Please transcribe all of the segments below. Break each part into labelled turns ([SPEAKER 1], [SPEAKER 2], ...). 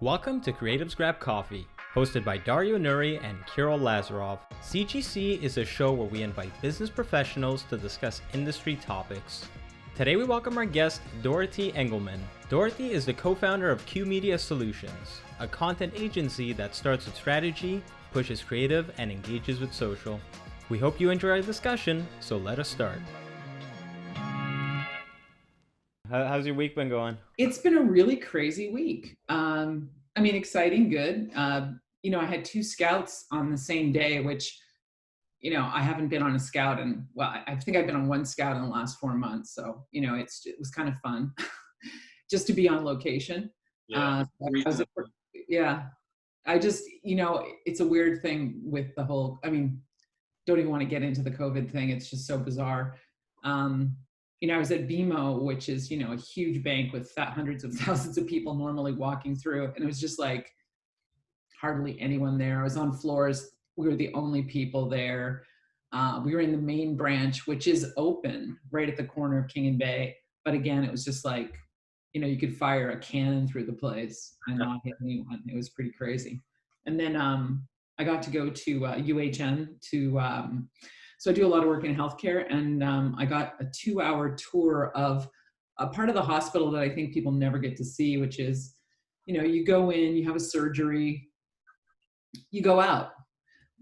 [SPEAKER 1] Welcome to Creatives Grab Coffee, hosted by Dario, Nouri, and Kyrill Lazarov. CGC is a show where we invite business professionals to discuss industry topics. Today we welcome our guest, Dorothy Engelman. Dorothy is the co-founder of Q Media Solutions, a content agency that starts with strategy, pushes creative, and engages with social. We hope you enjoy our discussion, so let us start. How's your week been going?
[SPEAKER 2] It's been a really crazy week. Exciting, good. I had two scouts on the same day, which, I haven't been on a scout I think I've been on one scout in the last 4 months. So, it was kind of fun just to be on location.
[SPEAKER 1] Yeah.
[SPEAKER 2] It's a weird thing with the whole, don't even want to get into the COVID thing. It's just so bizarre. I was at BMO, which is, a huge bank with hundreds of thousands of people normally walking through. And it was just like hardly anyone there. I was on floors. We were the only people there. We were in the main branch, which is open right at the corner of King and Bay. But again, it was just like, you could fire a cannon through the place and not hit anyone. It was pretty crazy. And then I got to go to UHN so I do a lot of work in healthcare, and I got a 2-hour tour of a part of the hospital that I think people never get to see, which is, you go in, you have a surgery, you go out,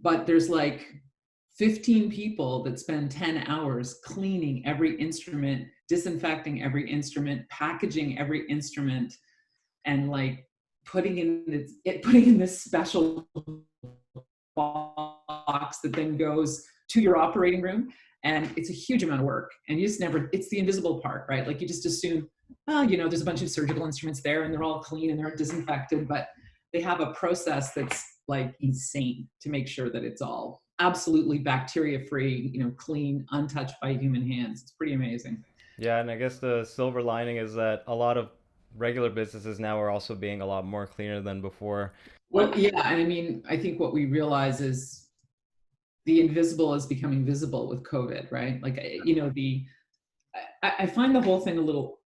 [SPEAKER 2] but there's like 15 people that spend 10 hours cleaning every instrument, disinfecting every instrument, packaging every instrument, and like putting in this special box that then goes to your operating room. And it's a huge amount of work. And you just it's the invisible part, right? Like you just assume, there's a bunch of surgical instruments there and they're all clean and they're disinfected, but they have a process that's like insane to make sure that it's all absolutely bacteria-free, clean, untouched by human hands. It's pretty amazing.
[SPEAKER 1] Yeah, and I guess the silver lining is that a lot of regular businesses now are also being a lot more cleaner than before.
[SPEAKER 2] Well, yeah, I think what we realize is the invisible is becoming visible with COVID, right? Like, I find the whole thing a little,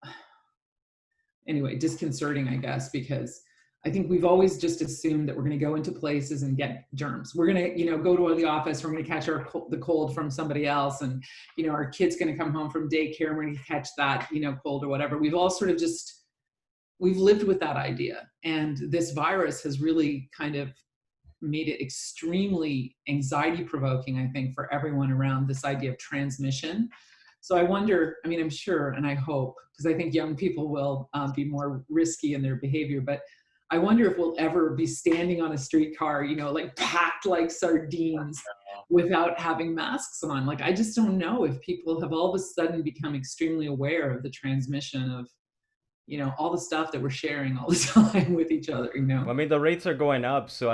[SPEAKER 2] anyway, disconcerting, I guess, because I think we've always just assumed that we're going to go into places and get germs. We're going to, go to the office, we're going to catch the cold from somebody else. And, our kid's going to come home from daycare and we're going to catch that, cold or whatever. We've all sort of we've lived with that idea. And this virus has really kind of made it extremely anxiety provoking, I think, for everyone around this idea of transmission. So I wonder, I'm sure, and I hope, because I think young people will be more risky in their behavior, but I wonder if we'll ever be standing on a streetcar, like packed like sardines without having masks on. Like, I just don't know if people have all of a sudden become extremely aware of the transmission of, all the stuff that we're sharing all the time with each other,
[SPEAKER 1] The rates are going up. So,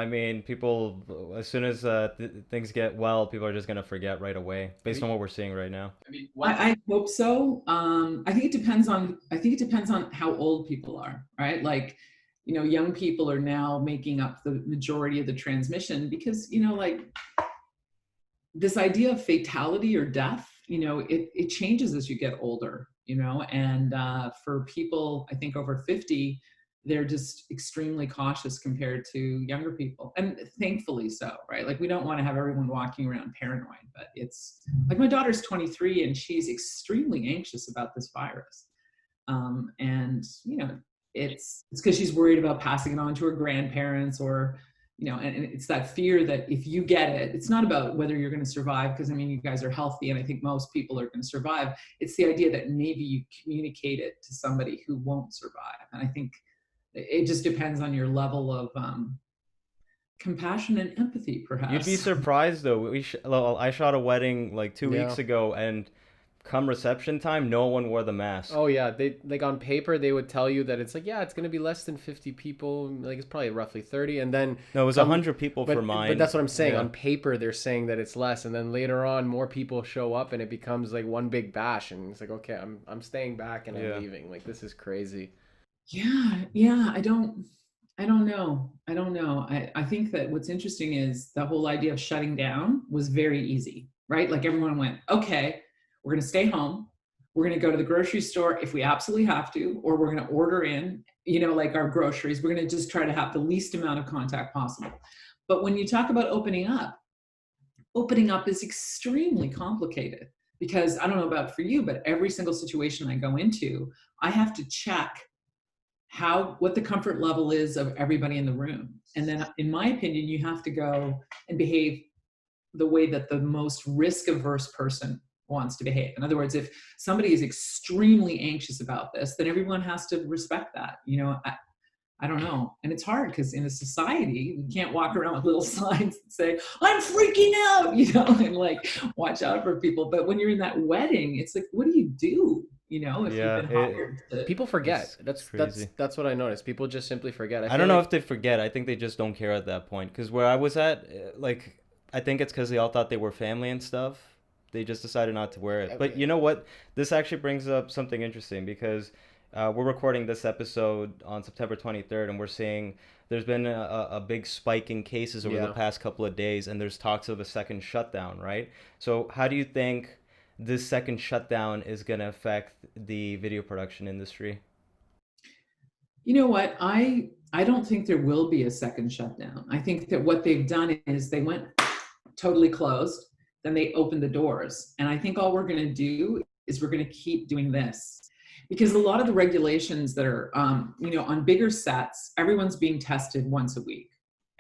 [SPEAKER 1] people, as soon as things get well, people are just going to forget right away based on what we're seeing right now.
[SPEAKER 2] I hope so. I think it depends on how old people are, right? Like, young people are now making up the majority of the transmission because, this idea of fatality or death, it changes as you get older. And for people, I think over 50, they're just extremely cautious compared to younger people. And thankfully so, right? Like, we don't want to have everyone walking around paranoid, but it's like my daughter's 23 and she's extremely anxious about this virus. It's because she's worried about passing it on to her grandparents or, and it's that fear that if you get it, it's not about whether you're going to survive, because you guys are healthy and I think most people are going to survive. It's the idea that maybe you communicate it to somebody who won't survive. And I think it just depends on your level of compassion and empathy, perhaps.
[SPEAKER 1] You'd be surprised though. I shot a wedding like 2 weeks ago, and come reception time, no one wore the mask.
[SPEAKER 3] Oh yeah, they like on paper they would tell you that it's like, yeah, it's gonna be less than 50 people, like it's probably roughly 30, and then
[SPEAKER 1] no, it was 100 people for mine.
[SPEAKER 3] But that's what I'm saying. Yeah. On paper they're saying that it's less, and then later on more people show up and it becomes like one big bash, and it's like, okay, I'm staying back and I'm leaving. Like, this is crazy.
[SPEAKER 2] Yeah. I don't know. I think that what's interesting is the whole idea of shutting down was very easy, right? Like, everyone went, okay, we're going to stay home. We're going to go to the grocery store if we absolutely have to, or we're going to order in, like our groceries. We're going to just try to have the least amount of contact possible. But when you talk about opening up is extremely complicated, because I don't know about for you, but every single situation I go into, I have to check what the comfort level is of everybody in the room. And then in my opinion, you have to go and behave the way that the most risk-averse person wants to behave. In other words, if somebody is extremely anxious about this, then everyone has to respect that. I don't know. And it's hard because in a society, we can't walk around with little signs that say, I'm freaking out, and like, watch out for people. But when you're in that wedding, it's like, what do you do? If you've been hired to...
[SPEAKER 3] People forget. That's what I noticed. People just simply forget.
[SPEAKER 1] I don't know if they forget. I think they just don't care at that point. Because where I was at, like, I think it's because they all thought they were family and stuff. They just decided not to wear it. Okay. But you know what? This actually brings up something interesting, because we're recording this episode on September 23rd, and we're seeing there's been a big spike in cases over the past couple of days, and there's talks of a second shutdown, right? So how do you think this second shutdown is going to affect the video production industry?
[SPEAKER 2] You know what? I don't think there will be a second shutdown. I think that what they've done is they went totally closed, then they opened the doors. And I think all we're going to do is we're going to keep doing this. Because a lot of the regulations that are, on bigger sets, everyone's being tested once a week.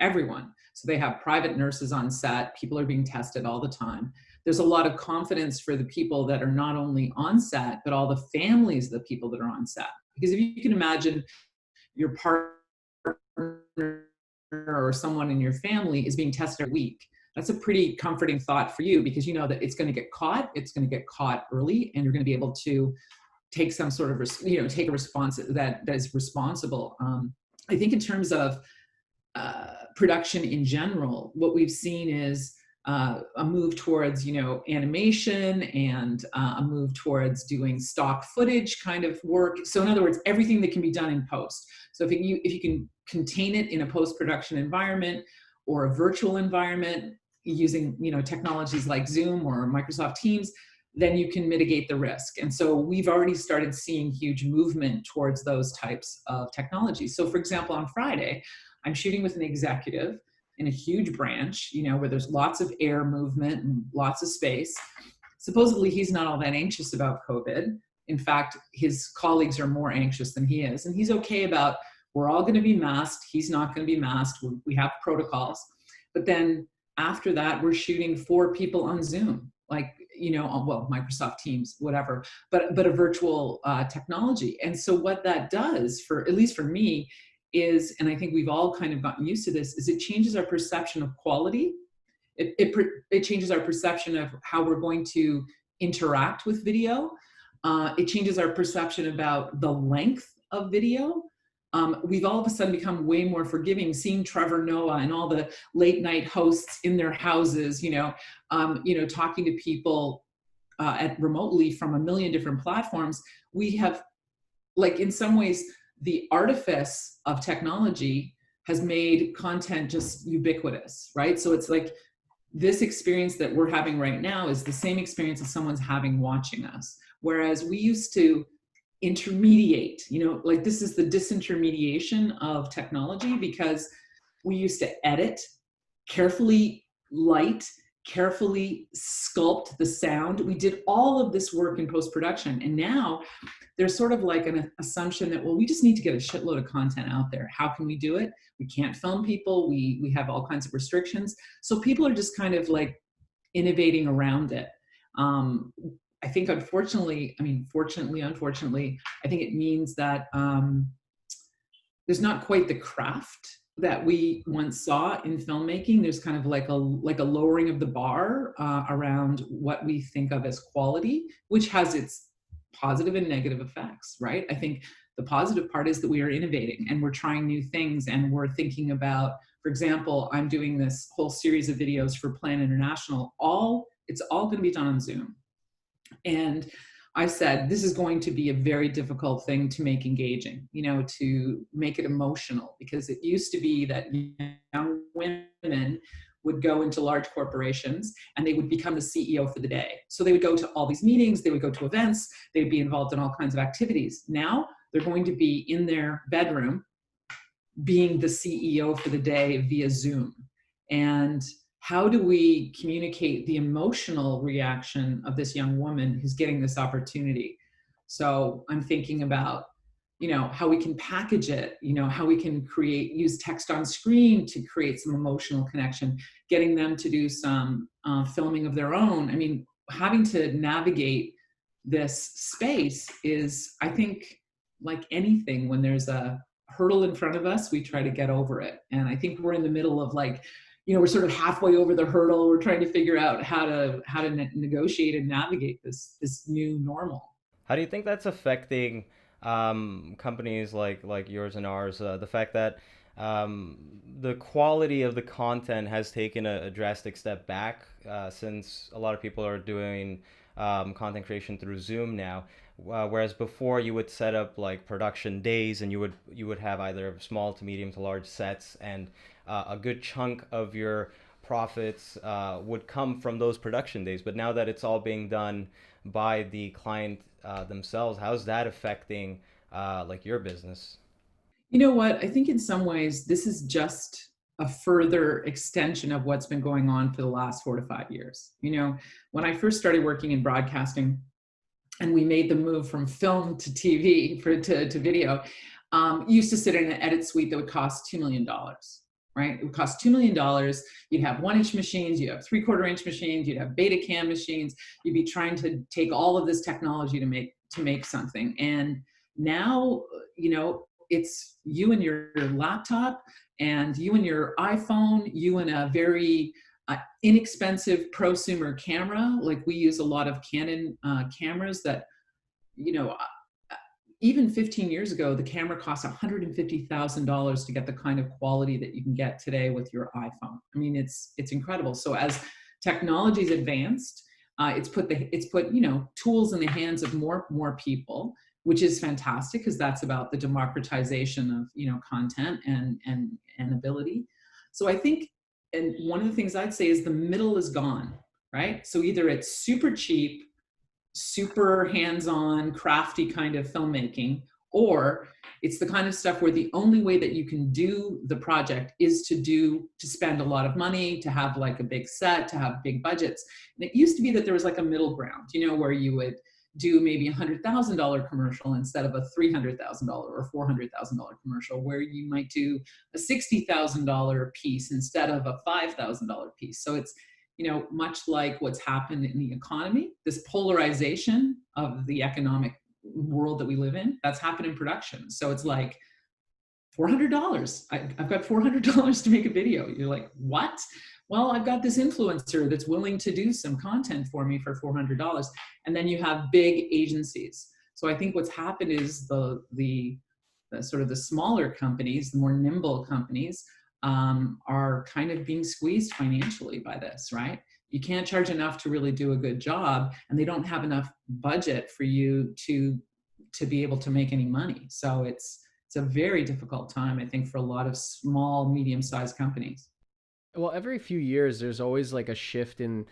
[SPEAKER 2] Everyone. So they have private nurses on set. People are being tested all the time. There's a lot of confidence for the people that are not only on set, but all the families of the people that are on set. Because if you can imagine your partner or someone in your family is being tested a week, that's a pretty comforting thought for you, because you know that it's going to get caught early, and you're going to be able to take some sort of, take a response that is responsible. I think in terms of production in general, what we've seen is a move towards, animation, and a move towards doing stock footage kind of work. So in other words, everything that can be done in post. So if you can contain it in a post-production environment or a virtual environment using, technologies like Zoom or Microsoft Teams, then you can mitigate the risk. And so we've already started seeing huge movement towards those types of technologies. So for example, on Friday, I'm shooting with an executive in a huge branch, where there's lots of air movement and lots of space. Supposedly he's not all that anxious about COVID. In fact, his colleagues are more anxious than he is. And he's okay about, we're all going to be masked. He's not going to be masked. We have protocols. But then after that, we're shooting 4 people on Zoom, like, Microsoft Teams, whatever, but a virtual technology. And so what that does, at least for me, is, and I think we've all kind of gotten used to this, is it changes our perception of quality. It changes our perception of how we're going to interact with video. It changes our perception about the length of video. We've all of a sudden become way more forgiving, seeing Trevor Noah and all the late night hosts in their houses, talking to people remotely from a million different platforms. We have, like, in some ways, the artifice of technology has made content just ubiquitous, right? So it's like this experience that we're having right now is the same experience as someone's having watching us. Whereas we used to intermediate, like this is the disintermediation of technology, because we used to edit, carefully light, carefully sculpt the sound. We did all of this work in post-production. And now there's sort of like an assumption that, well, we just need to get a shitload of content out there. How can we do it? We can't film people. We have all kinds of restrictions. So people are just kind of like innovating around it. I think unfortunately, I think it means that there's not quite the craft that we once saw in filmmaking. There's kind of like a lowering of the bar around what we think of as quality, which has its positive and negative effects, right? I think the positive part is that we are innovating and we're trying new things, and we're thinking about, for example, I'm doing this whole series of videos for Plan International. It's all going to be done on Zoom. And I said, this is going to be a very difficult thing to make engaging, to make it emotional, because it used to be that young women would go into large corporations and they would become the CEO for the day. So they would go to all these meetings, they would go to events, they'd be involved in all kinds of activities. Now they're going to be in their bedroom being the CEO for the day via Zoom. And how do we communicate the emotional reaction of this young woman who's getting this opportunity? So I'm thinking about, how we can package it, how we can use text on screen to create some emotional connection, getting them to do some filming of their own. I mean, having to navigate this space is, I think, like anything, when there's a hurdle in front of us, we try to get over it. And I think we're in the middle of we're sort of halfway over the hurdle. We're trying to figure out how to negotiate and navigate this new normal.
[SPEAKER 1] How do you think that's affecting companies like yours and ours? The fact that the quality of the content has taken a drastic step back since a lot of people are doing content creation through Zoom now. Whereas before you would set up like production days, and you would have either small to medium to large sets, and a good chunk of your profits would come from those production days. But now that it's all being done by the client themselves, how's that affecting like your business?
[SPEAKER 2] You know what? I think in some ways this is just a further extension of what's been going on for the last 4 to 5 years. When I first started working in broadcasting, and we made the move from film to TV to video, you used to sit in an edit suite that would cost $2 million, right? It would cost $2 million. You'd have 1-inch machines, you'd have 3/4-inch machines, you'd have Betacam machines. You'd be trying to take all of this technology to make something. And now, it's you and your laptop, and you and your iPhone, you and a very inexpensive prosumer camera. Like, we use a lot of Canon cameras that, even 15 years ago, the camera cost $150,000 to get the kind of quality that you can get today with your iPhone. I mean, it's incredible. So as technology's advanced, it's put tools in the hands of more people, which is fantastic, because that's about the democratization of content and ability. So I think, and one of the things I'd say is the middle is gone, right? So either it's super cheap, super hands-on, crafty kind of filmmaking, or it's the kind of stuff where the only way that you can do the project is to spend a lot of money, to have like a big set, to have big budgets. And it used to be that there was like a middle ground, where you would do maybe $100,000 commercial instead of a $300,000 or $400,000 commercial, where you might do a $60,000 piece instead of a $5,000 piece. So it's, much like what's happened in the economy, this polarization of the economic world that we live in, that's happened in production. So it's like $400. I've got $400 to make a video. You're like, what? Well, I've got this influencer that's willing to do some content for me for $400. And then you have big agencies. So I think what's happened is the sort of the smaller companies, the more nimble companies, are kind of being squeezed financially by this, right? You can't charge enough to really do a good job, and they don't have enough budget for you to be able to make any money. So it's a very difficult time, I think, for a lot of small, medium-sized companies.
[SPEAKER 3] Well, every few years, there's always like a shift in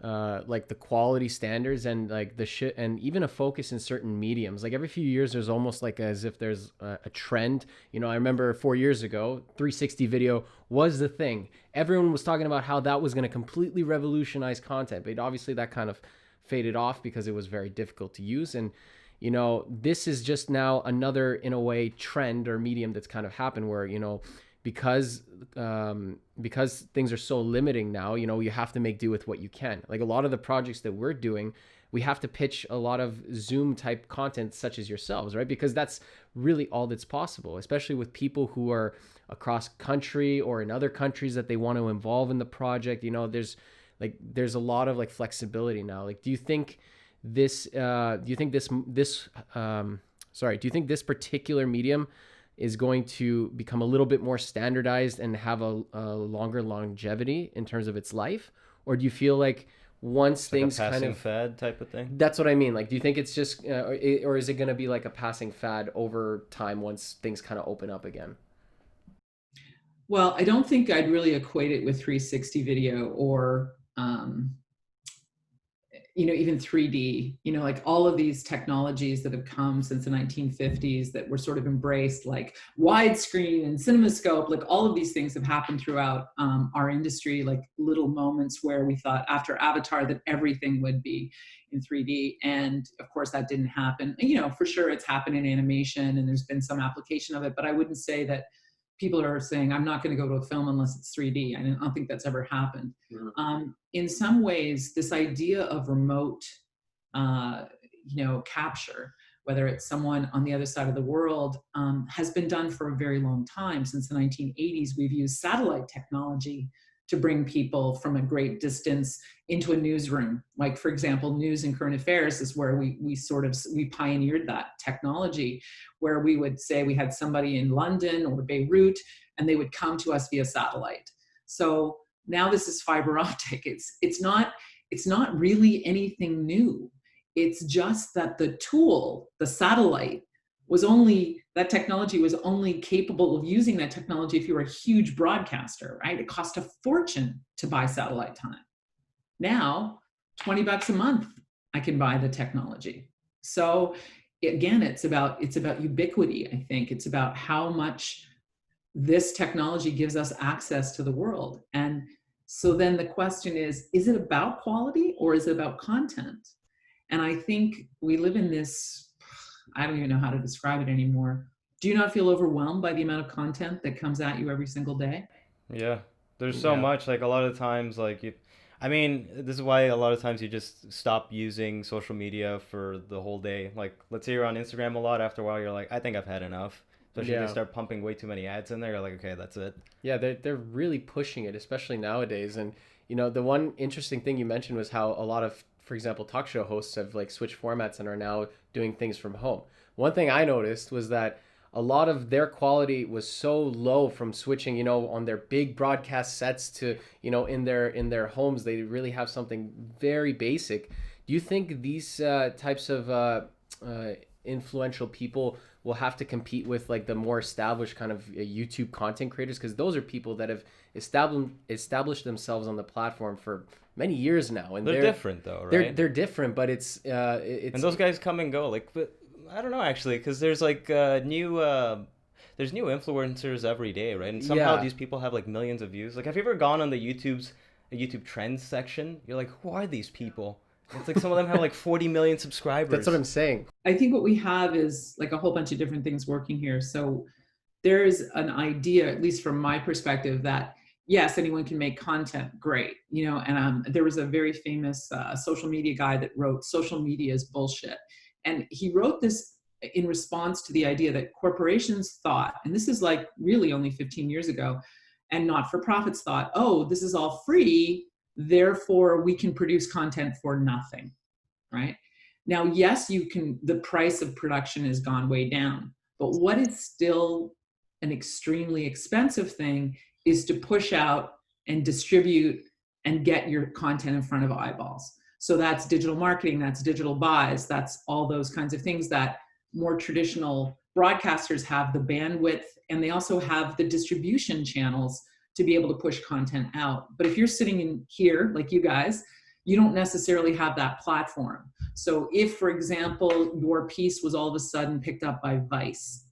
[SPEAKER 3] like the quality standards, and like and even a focus in certain mediums. Like every few years, there's almost like as if there's a trend. I remember 4 years ago, 360 video was the thing. Everyone was talking about how that was going to completely revolutionize content, but obviously that kind of faded off because it was very difficult to use. And this is just now another, in a way, trend or medium that's kind of happened where because things are so limiting now, you have to make do with what you can. Like a lot of the projects that we're doing, we have to pitch a lot of Zoom type content such as yourselves, right? Because that's really all that's possible, especially with people who are across country or in other countries that they want to involve in the project. There's a lot of like flexibility now. Like, do you think this particular medium is going to become a little bit more standardized and have a longer longevity in terms of its life? Or do you feel like once it's things like a passing
[SPEAKER 1] fad type of thing?
[SPEAKER 3] That's what I mean. Like, do you think it's just, or is it going to be like a passing fad over time once things kind of open up again?
[SPEAKER 2] Well, I don't think I'd really equate it with 360 video or, even 3D, like all of these technologies that have come since the 1950s that were sort of embraced, like widescreen and cinemascope, like all of these things have happened throughout our industry, like little moments where we thought after Avatar that everything would be in 3D. And of course that didn't happen. For sure it's happened in animation and there's been some application of it, but I wouldn't say that people are saying, I'm not going to go to a film unless it's 3D. I don't think that's ever happened. In some ways, this idea of remote, capture, whether it's someone on the other side of the world, has been done for a very long time. Since the 1980s, we've used satellite technology to bring people from a great distance into a newsroom. Like, for example, news and current affairs is where we pioneered that technology, where we would say we had somebody in London or Beirut, and they would come to us via satellite. So now this is fiber optic. It's not really anything new. It's just that the tool, the satellite, that technology was only capable of using that technology if you were a huge broadcaster, right? It cost a fortune to buy satellite time. Now, $20 a month, I can buy the technology. So again, it's about ubiquity, I think. It's about how much this technology gives us access to the world. And so then the question is it about quality or is it about content? And I think we live in this, I don't even know how to describe it anymore. Do you not feel overwhelmed by the amount of content that comes at you every single day?
[SPEAKER 1] Yeah, there's so much. Like a lot of times, this is why a lot of times you just stop using social media for the whole day. Like, let's say you're on Instagram a lot. After a while, you're like, I think I've had enough. Especially if they start pumping way too many ads in there. You're like, okay, that's it.
[SPEAKER 3] Yeah, they're really pushing it, especially nowadays. And the one interesting thing you mentioned was how a lot of, for example, talk show hosts have like switched formats and are now doing things from home. One thing I noticed was that a lot of their quality was so low from switching, on their big broadcast sets to, in their homes. They really have something very basic. Do you think these types of influential people will have to compete with like the more established kind of YouTube content creators? Because those are people that have established themselves on the platform for many years now, and
[SPEAKER 1] they're different though, right?
[SPEAKER 3] They're different, but it's
[SPEAKER 1] and those guys come and go. Like, but I don't know actually, because there's like there's new influencers every day, right? And somehow these people have like millions of views. Like, have you ever gone on the YouTube trends section? You're like, who are these people? It's like some of them have like 40 million subscribers.
[SPEAKER 3] That's what I'm saying.
[SPEAKER 2] I think what we have is like a whole bunch of different things working here. So there is an idea, at least from my perspective, that yes, anyone can make content, great. And there was a very famous social media guy that wrote "Social media is bullshit." And he wrote this in response to the idea that corporations thought, and this is like really only 15 years ago, and not-for-profits thought, oh, this is all free, therefore we can produce content for nothing, right? Now, yes, the price of production has gone way down, but what is still an extremely expensive thing is to push out and distribute and get your content in front of eyeballs. So that's digital marketing, that's digital buys, that's all those kinds of things that more traditional broadcasters have the bandwidth, and they also have the distribution channels to be able to push content out. But if you're sitting in here, like you guys, you don't necessarily have that platform. So if, for example, your piece was all of a sudden picked up by Vice,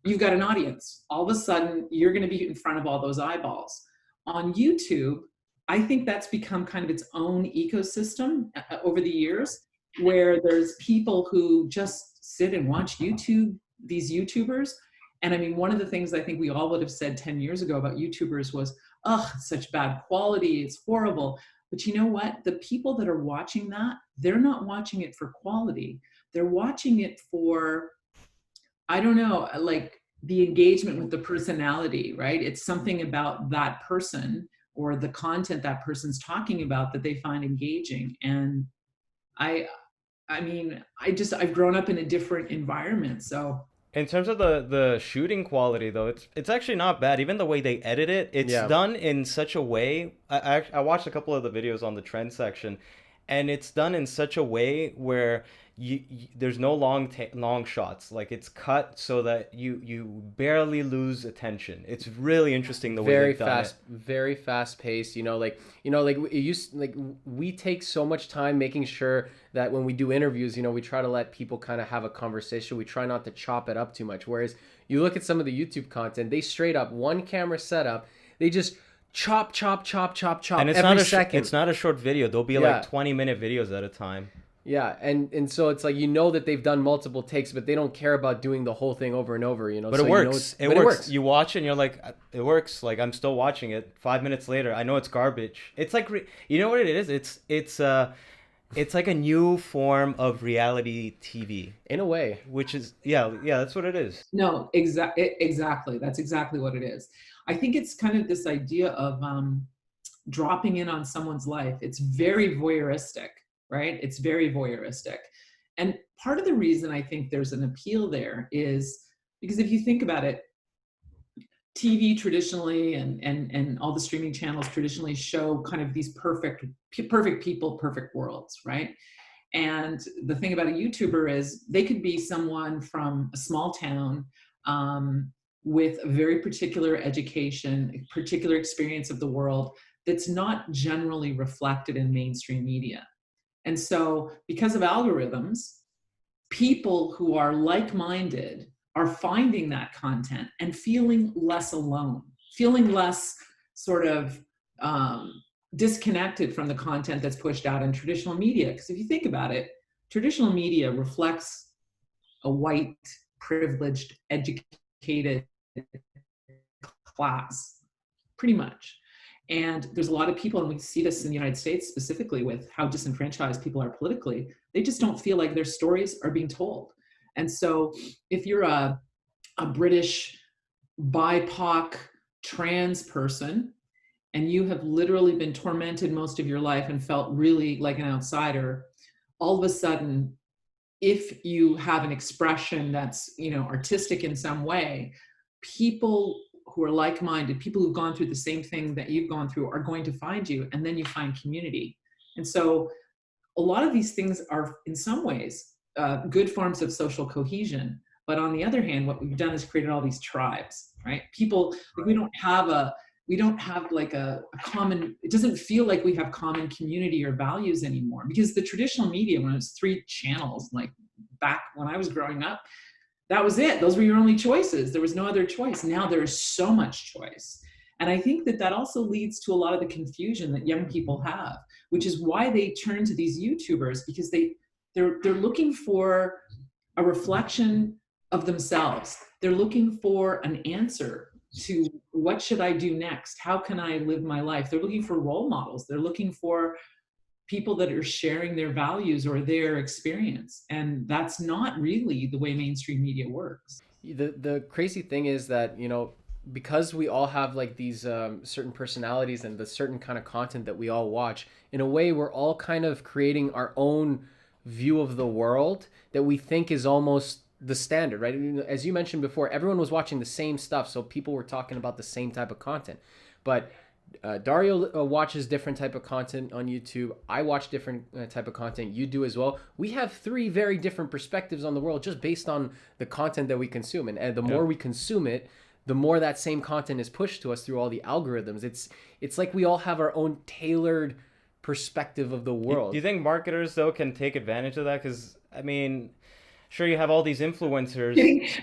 [SPEAKER 2] you've got an audience. All of a sudden, you're going to be in front of all those eyeballs. On YouTube, I think that's become kind of its own ecosystem over the years, where there's people who just sit and watch these YouTubers. And I mean, one of the things I think we all would have said 10 years ago about YouTubers was, oh, it's such bad quality, it's horrible. But you know what? The people that are watching that, they're not watching it for quality. They're watching it for, I don't know, like the engagement with the personality, right? It's something about that person or the content that person's talking about that they find engaging. And I've grown up in a different environment. So
[SPEAKER 1] in terms of the shooting quality, though, it's actually not bad. Even the way they edit it, it's done in such a way. I watched a couple of the videos on the trend section, and it's done in such a way where there's no long shots. Like, it's cut so that you barely lose attention. It's really interesting the way they've done it.
[SPEAKER 3] Very fast paced. Like it used, like, we take so much time making sure that when we do interviews, we try to let people kind of have a conversation. We try not to chop it up too much. Whereas you look at some of the YouTube content, they straight up one camera setup, they just chop
[SPEAKER 1] And it's
[SPEAKER 3] every
[SPEAKER 1] not
[SPEAKER 3] second.
[SPEAKER 1] It's not a short video. They'll be like 20-minute videos at a time.
[SPEAKER 3] Yeah, and so it's like, that they've done multiple takes, but they don't care about doing the whole thing over and over,
[SPEAKER 1] But
[SPEAKER 3] so
[SPEAKER 1] it works. It works. You watch it and you're like, it works. Like, I'm still watching it. 5 minutes later, I know it's garbage. It's like, you know what it is? It's like a new form of reality TV.
[SPEAKER 3] In a way.
[SPEAKER 1] Which is, yeah, that's what it is.
[SPEAKER 2] No, exactly. That's exactly what it is. I think it's kind of this idea of dropping in on someone's life. It's very voyeuristic, right? It's very voyeuristic. And part of the reason I think there's an appeal there is because if you think about it, TV traditionally and all the streaming channels traditionally show kind of these perfect people, perfect worlds, right? And the thing about a YouTuber is they could be someone from a small town with a very particular education, a particular experience of the world that's not generally reflected in mainstream media. And so because of algorithms, people who are like-minded are finding that content and feeling less alone, feeling less sort of disconnected from the content that's pushed out in traditional media. Because if you think about it, traditional media reflects a white, privileged, educated class, pretty much. And there's a lot of people, and we see this in the United States specifically with how disenfranchised people are politically, they just don't feel like their stories are being told. And so if you're a British BIPOC trans person, and you have literally been tormented most of your life and felt really like an outsider, all of a sudden, if you have an expression that's, artistic in some way, people who are like-minded, people who've gone through the same thing that you've gone through are going to find you, and then you find community. And so a lot of these things are in some ways good forms of social cohesion. But on the other hand, what we've done is created all these tribes, right? People, like, we don't have like a common, it doesn't feel like we have common community or values anymore, because the traditional media, when it was 3 channels, like back when I was growing up, that was it. Those were your only choices. There was no other choice. Now there is so much choice. And I think that also leads to a lot of the confusion that young people have, which is why they turn to these YouTubers, because they're looking for a reflection of themselves. They're looking for an answer to what should I do next? How can I live my life? They're looking for role models. They're looking for people that are sharing their values or their experience. And that's not really the way mainstream media works.
[SPEAKER 3] The crazy thing is that, because we all have like these certain personalities and the certain kind of content that we all watch, in a way, we're all kind of creating our own view of the world that we think is almost the standard, right? As you mentioned before, everyone was watching the same stuff, so people were talking about the same type of content. But Dario watches different type of content on YouTube. I watch different type of content. You do as well. We have 3 very different perspectives on the world just based on the content that we consume. And the more we consume it, the more that same content is pushed to us through all the algorithms. It's like we all have our own tailored perspective of the world.
[SPEAKER 1] Do you think marketers, though, can take advantage of that? Because, I mean, sure, you have all these influencers.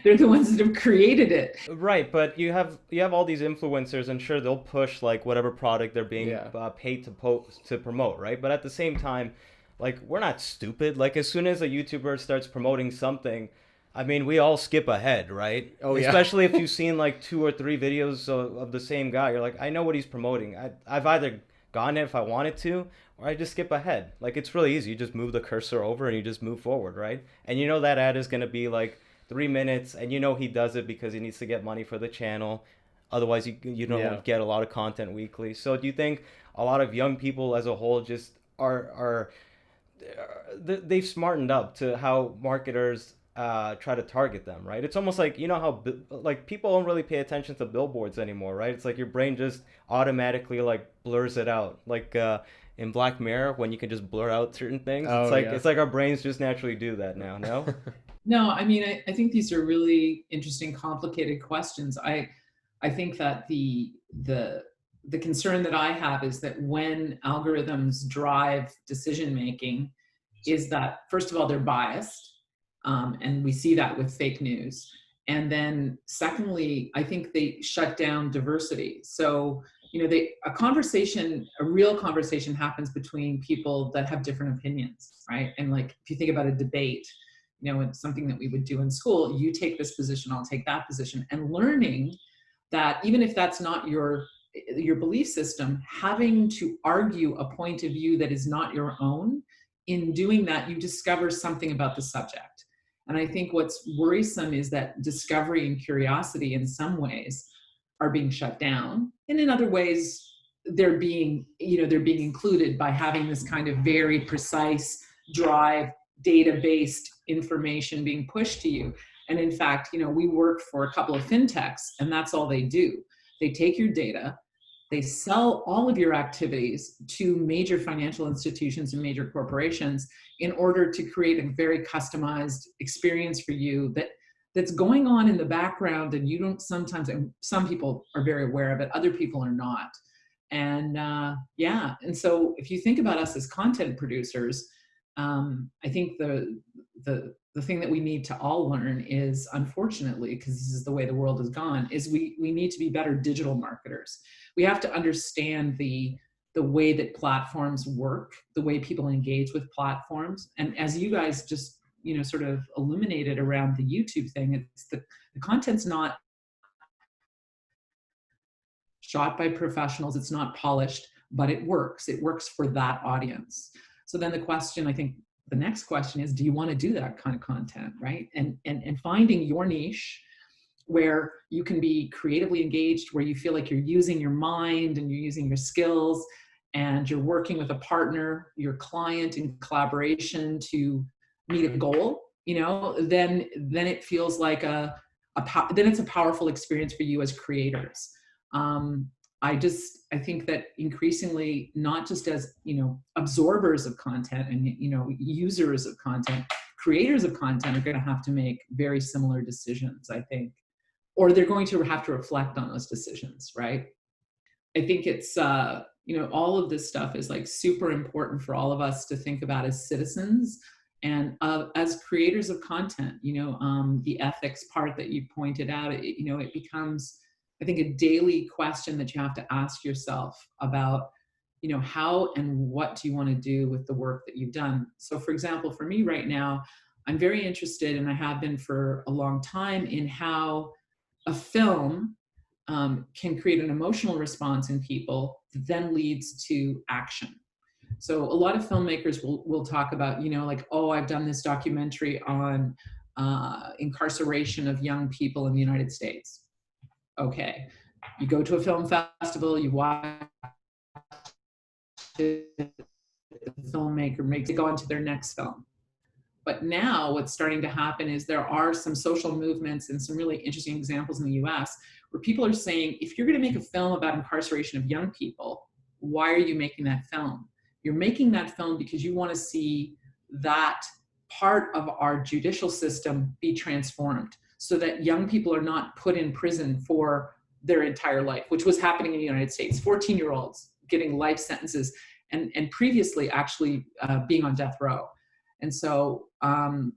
[SPEAKER 2] They're the ones that have created it.
[SPEAKER 1] Right, but you have all these influencers, and sure, they'll push like whatever product they're being paid to promote, right? But at the same time, like, we're not stupid. Like, as soon as a YouTuber starts promoting something, I mean, we all skip ahead, right?
[SPEAKER 3] Oh, yeah.
[SPEAKER 1] Especially if you've seen like 2 or 3 videos of the same guy. You're like, I know what he's promoting. I've either gotten it if I wanted to, or I just skip ahead. Like, it's really easy. You just move the cursor over and you just move forward, right? And you know that ad is going to be like 3 minutes, and you know he does it because he needs to get money for the channel. Otherwise, you don't get a lot of content weekly. So do you think a lot of young people as a whole just they've smartened up to how marketers try to target them, right? It's almost like, you know how like people don't really pay attention to billboards anymore, right? It's like your brain just automatically like blurs it out, like in Black Mirror when you can just blur out certain things. It's
[SPEAKER 3] Oh
[SPEAKER 1] like
[SPEAKER 3] yeah.
[SPEAKER 1] it's like our brains just naturally do that now. No.
[SPEAKER 2] No, I mean, I think these are really interesting, complicated questions. I think that the concern that I have is that when algorithms drive decision making, is that first of all they're biased, and we see that with fake news. And then secondly, I think they shut down diversity. So a real conversation happens between people that have different opinions, right? And like if you think about a debate, it's something that we would do in school. You take this position, I'll take that position, and learning that even if that's not your belief system, having to argue a point of view that is not your own, in doing that, you discover something about the subject. And I think what's worrisome is that discovery and curiosity in some ways are being shut down. And in other ways, they're being included by having this kind of very precise drive, data-based information being pushed to you. And in fact, we work for a couple of fintechs, and that's all they do. They take your data, they sell all of your activities to major financial institutions and major corporations in order to create a very customized experience for you that's going on in the background, and you don't sometimes, and some people are very aware of it, other people are not. And and so if you think about us as content producers, I think the thing that we need to all learn is, unfortunately, because this is the way the world has gone, is we need to be better digital marketers. We have to understand the way that platforms work, the way people engage with platforms. And as you guys just, sort of illuminated around the YouTube thing, it's the content's not shot by professionals, it's not polished, but it works. It works for that audience. So then the next question is, do you want to do that kind of content, right? And finding your niche where you can be creatively engaged, where you feel like you're using your mind and you're using your skills and you're working with a partner, your client, in collaboration to meet a goal, then it feels like then it's a powerful experience for you as creators. I think that increasingly, not just as, absorbers of content and, users of content, creators of content are going to have to make very similar decisions, I think, or they're going to have to reflect on those decisions, right? I think it's, all of this stuff is like super important for all of us to think about as citizens and as creators of content. The ethics part that you pointed out, it becomes, I think, a daily question that you have to ask yourself about, how and what do you want to do with the work that you've done? So for example, for me right now, I'm very interested, and I have been for a long time, in how a film can create an emotional response in people that then leads to action. So a lot of filmmakers will talk about, like, oh, I've done this documentary on incarceration of young people in the United States. Okay, you go to a film festival, you watch it, the filmmaker makes it go on to their next film. But now what's starting to happen is there are some social movements and some really interesting examples in the US where people are saying, if you're going to make a film about incarceration of young people, why are you making that film? You're making that film because you want to see that part of our judicial system be transformed so that young people are not put in prison for their entire life, which was happening in the United States. 14-year-olds getting life sentences and previously actually being on death row. And so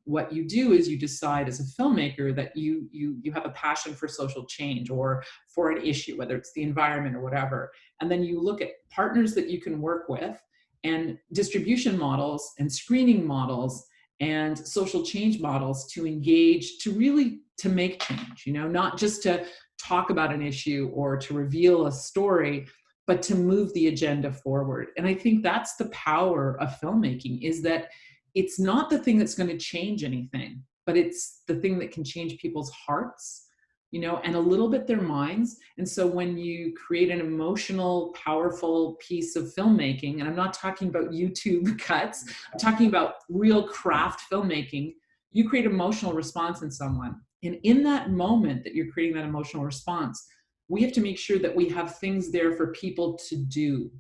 [SPEAKER 2] what you do is you decide as a filmmaker that you have a passion for social change or for an issue, whether it's the environment or whatever. And then you look at partners that you can work with and distribution models and screening models and social change models to engage, to make change, not just to talk about an issue or to reveal a story, but to move the agenda forward. And I think that's the power of filmmaking, is that it's not the thing that's going to change anything, but it's the thing that can change people's hearts, and a little bit their minds. And so when you create an emotional, powerful piece of filmmaking, and I'm not talking about YouTube cuts, I'm talking about real craft filmmaking, you create emotional response in someone. And in that moment that you're creating that emotional response, we have to make sure that we have things there for people to do,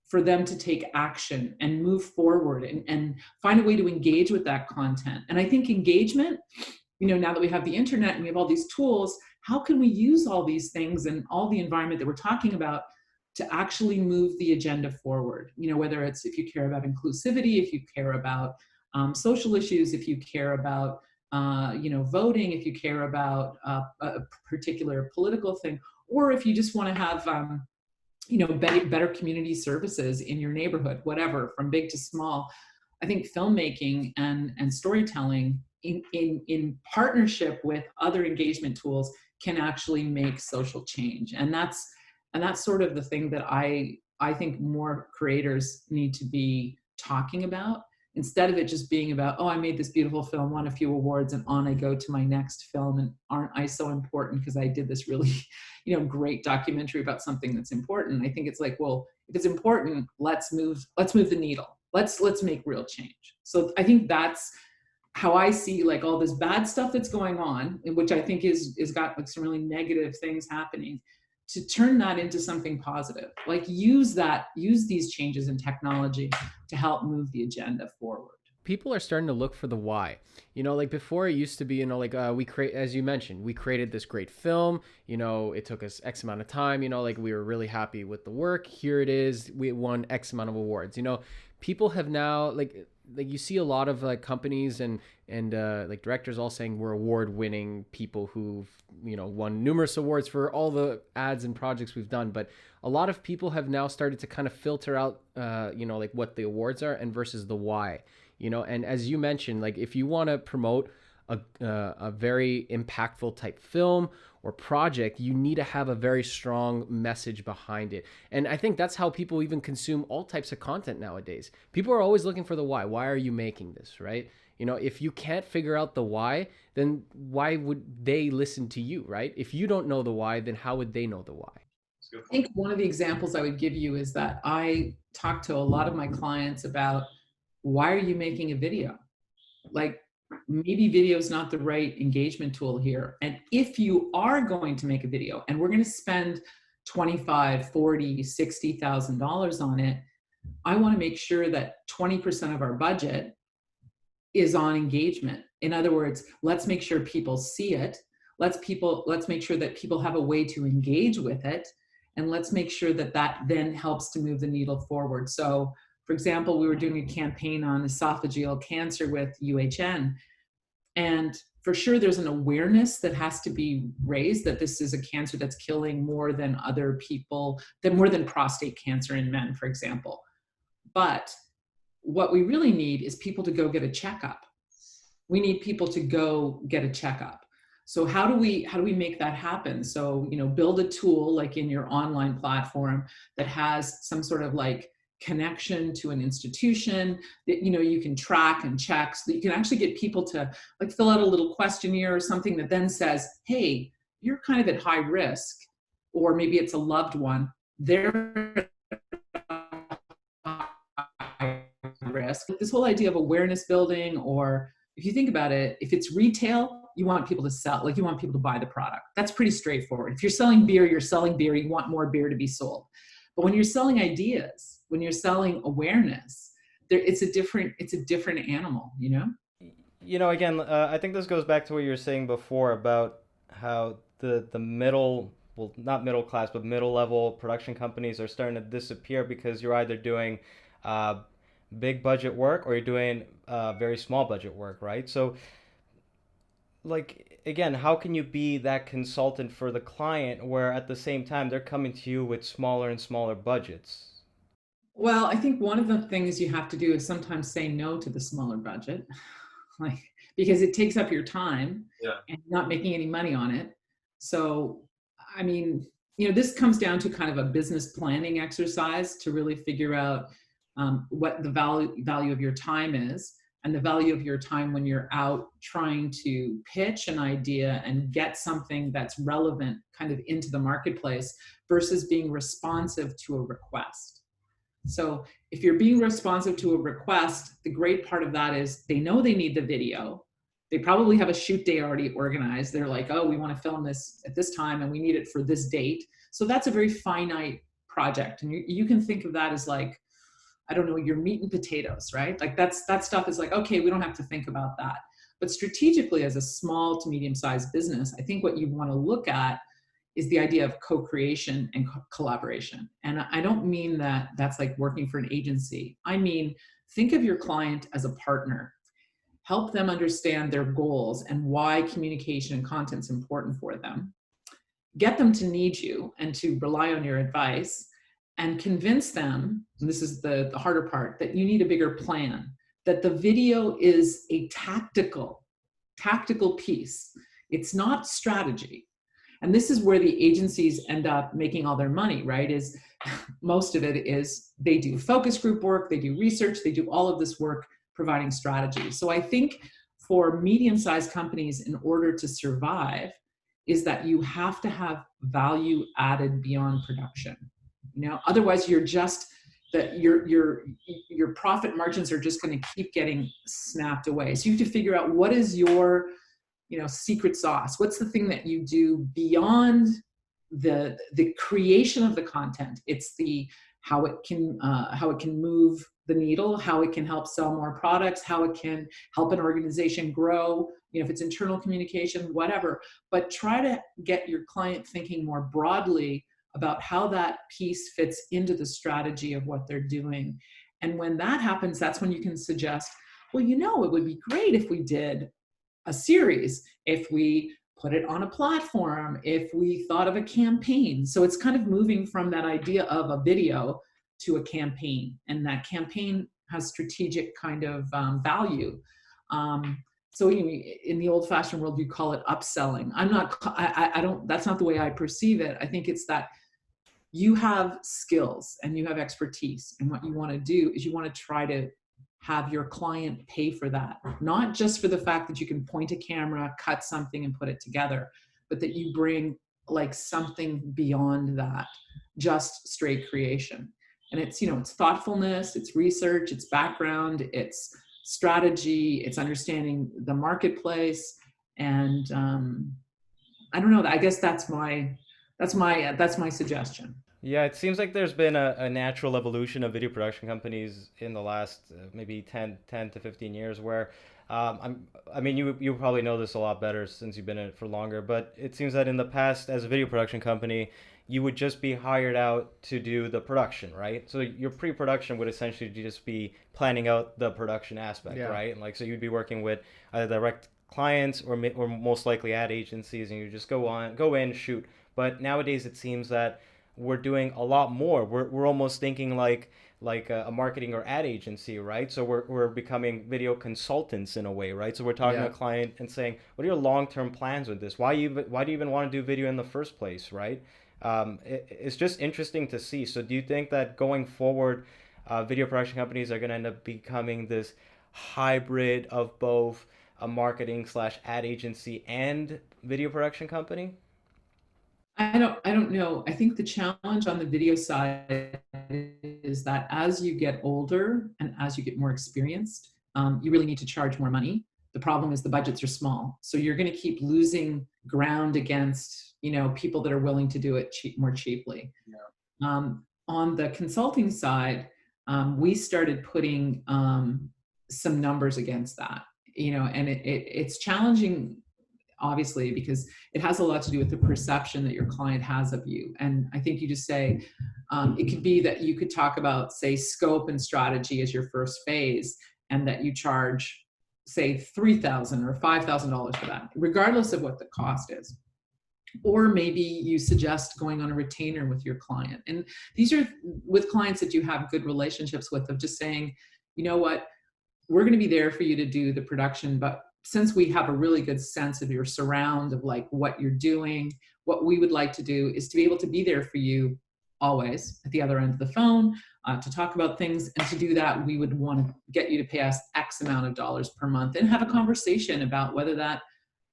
[SPEAKER 2] for them to take action and move forward and find a way to engage with that content. And I think engagement, now that we have the internet and we have all these tools, how can we use all these things and all the environment that we're talking about to actually move the agenda forward? Whether it's if you care about inclusivity, if you care about social issues, if you care about voting, if you care about a particular political thing, or if you just want to have better community services in your neighborhood, whatever, from big to small. I think filmmaking and storytelling in partnership with other engagement tools can actually make social change. And that's sort of the thing that I think more creators need to be talking about, instead of it just being about, oh, I made this beautiful film, won a few awards, and on I go to my next film. And aren't I so important because I did this really, great documentary about something that's important? I think it's like, well, if it's important, let's move the needle. Let's make real change. So I think that's how I see like all this bad stuff that's going on, which I think is got like some really negative things happening, to turn that into something positive. Like use these changes in technology to help move the agenda forward.
[SPEAKER 3] People are starting to look for the why. Like before it used to be, as you mentioned, we created this great film, it took us X amount of time, like we were really happy with the work. Here it is. We won X amount of awards. People have now like you see a lot of like companies and like directors all saying we're award-winning people who've won numerous awards for all the ads and projects we've done. But a lot of people have now started to kind of filter out like what the awards are and versus the why. And as you mentioned, like if you want to promote a very impactful type film or project, you need to have a very strong message behind it. And I think that's how people even consume all types of content nowadays. People are always looking for the why. Why are you making this, right? If you can't figure out the why, then why would they listen to you, right? If you don't know the why, then how would they know the why?
[SPEAKER 2] I think one of the examples I would give you is that I talk to a lot of my clients about, why are you making a video? Like, maybe video is not the right engagement tool here. And if you are going to make a video and we're going to spend $25,000, $40,000, $60,000 on it, I want to make sure that 20% of our budget is on engagement. In other words, let's make sure people see it. Let's make sure that people have a way to engage with it. And let's make sure that that then helps to move the needle forward. So, for example, we were doing a campaign on esophageal cancer with UHN. And for sure, there's an awareness that has to be raised that this is a cancer that's killing more than other people, more than prostate cancer in men, for example. But what we really need is people to go get a checkup. We need people to go get a checkup. So how do we make that happen? So, build a tool like in your online platform that has some sort of like connection to an institution that you can track and check, so that you can actually get people to like fill out a little questionnaire or something that then says, hey, you're kind of at high risk, or maybe it's a loved one, they're high risk. This whole idea of awareness building, or if you think about it, if it's retail, you want people to sell, like you want people to buy the product. That's pretty straightforward. If you're selling beer, you want more beer to be sold. But when you're selling ideas, when you're selling awareness, it's a different animal,
[SPEAKER 1] Again, I think this goes back to what you were saying before about how the middle, well, not middle class, but middle level production companies are starting to disappear because you're either doing big budget work or you're doing very small budget work, right? So, like, again, how can you be that consultant for the client where at the same time they're coming to you with smaller and smaller budgets?
[SPEAKER 2] Well, I think one of the things you have to do is sometimes say no to the smaller budget, like, because it takes up your time and you're not making any money on it. So, I mean, this comes down to kind of a business planning exercise to really figure out what the value of your time is, and the value of your time when you're out trying to pitch an idea and get something that's relevant kind of into the marketplace versus being responsive to a request. So if you're being responsive to a request, the great part of that is they know they need the video. They probably have a shoot day already organized. They're like, oh, we want to film this at this time and we need it for this date. So that's a very finite project. And you can think of that as like, I don't know, your meat and potatoes, right? Like that stuff is like, okay, we don't have to think about that. But strategically, as a small to medium-sized business, I think what you want to look at is the idea of co-creation and collaboration. And I don't mean that that's like working for an agency. I mean, think of your client as a partner. Help them understand their goals and why communication and content is important for them. Get them to need you and to rely on your advice, and convince them, and this is the harder part, that you need a bigger plan, that the video is a tactical piece. It's not strategy. And this is where the agencies end up making all their money, right? Is most of it is they do focus group work, they do research, they do all of this work providing strategy. So I think for medium-sized companies, in order to survive, is that you have to have value added beyond production. You know, otherwise you're just that your profit margins are just going to keep getting snapped away. So you have to figure out what is your, you know, secret sauce. What's the thing that you do beyond the creation of the content? It's the how it can move the needle, how it can help sell more products, how it can help an organization grow, you know, if it's internal communication, whatever. But try to get your client thinking more broadly about how that piece fits into the strategy of what they're doing. And when that happens, that's when you can suggest, well, you know, it would be great if we did a series, if we put it on a platform, if we thought of a campaign. So it's kind of moving from that idea of a video to a campaign, and that campaign has strategic kind of value. So in the old-fashioned world, you call it upselling. I don't, that's not the way I perceive it. I think it's that you have skills and you have expertise, and what you want to do is you want to try to have your client pay for that, not just for the fact that you can point a camera, cut something and put it together, but that you bring like something beyond that, just straight creation. And it's, you know, it's thoughtfulness, it's research, it's background, it's strategy, it's understanding the marketplace. And I don't know, I guess that's my suggestion.
[SPEAKER 1] Yeah, it seems like there's been a natural evolution of video production companies in the last maybe 10 to 15 years where, I mean, you probably know this a lot better since you've been in it for longer, but it seems that in the past, as a video production company, you would just be hired out to do the production, right? So your pre-production would essentially just be planning out the production aspect, yeah, right? And like, so you'd be working with either direct clients or most likely ad agencies, and you just go in, shoot. But nowadays it seems that we're doing a lot more. We're almost thinking like a marketing or ad agency, right? So we're becoming video consultants in a way, right? So we're talking to a client and saying, what are your long-term plans with this? Why do you even want to do video in the first place, right? It's just interesting to see. So do you think that going forward, video production companies are going to end up becoming this hybrid of both a marketing / ad agency and video production company?
[SPEAKER 2] I don't know. I think the challenge on the video side is that as you get older and as you get more experienced, you really need to charge more money. The problem is the budgets are small. So you're going to keep losing ground against, you know, people that are willing to do it more cheaply. Yeah. On the consulting side, we started putting some numbers against that, you know, and it's challenging, obviously, because it has a lot to do with the perception that your client has of you. And I think you just say, it could be that you could talk about, say, scope and strategy as your first phase, and that you charge, say, $3,000 or $5,000 for that, regardless of what the cost is. Or maybe you suggest going on a retainer with your client. And these are with clients that you have good relationships with, of just saying, you know what, we're going to be there for you to do the production, but since we have a really good sense of your surround, of like what you're doing, what we would like to do is to be able to be there for you always at the other end of the phone, to talk about things. And to do that, we would want to get you to pay us X amount of dollars per month and have a conversation about whether that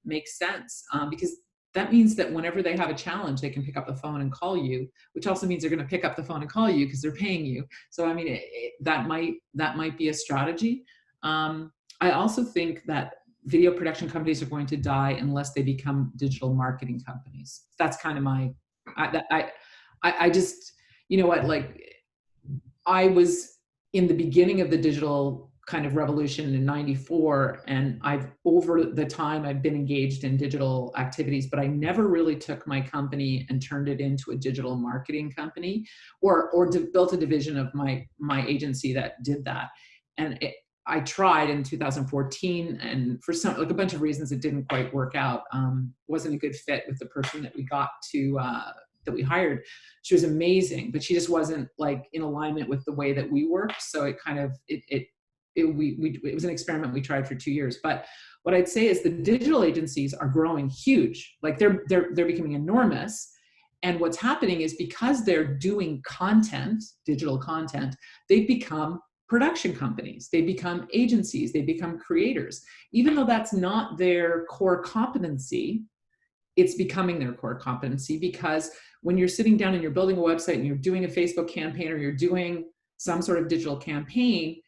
[SPEAKER 2] makes sense. Because that means that whenever they have a challenge, they can pick up the phone and call you, which also means they're going to pick up the phone and call you because they're paying you. So, I mean, that might be a strategy. I also think that video production companies are going to die unless they become digital marketing companies. That's kind of my, I just, you know what, like I was in the beginning of the digital kind of revolution in 94, and over the time I've been engaged in digital activities, but I never really took my company and turned it into a digital marketing company, or built a division of my agency that did that. And I tried in 2014, and for some, like a bunch of reasons, it didn't quite work out. Wasn't a good fit with the person that we got to, that we hired. She was amazing, but she just wasn't like in alignment with the way that we work. So it kind of, it was an experiment we tried for 2 years. But what I'd say is the digital agencies are growing huge. Like they're becoming enormous. And what's happening is because they're doing content, digital content, they've become production companies, they become agencies, they become creators. Even though that's not their core competency, it's becoming their core competency, because when you're sitting down and you're building a website and you're doing a Facebook campaign, or you're doing some sort of digital campaign,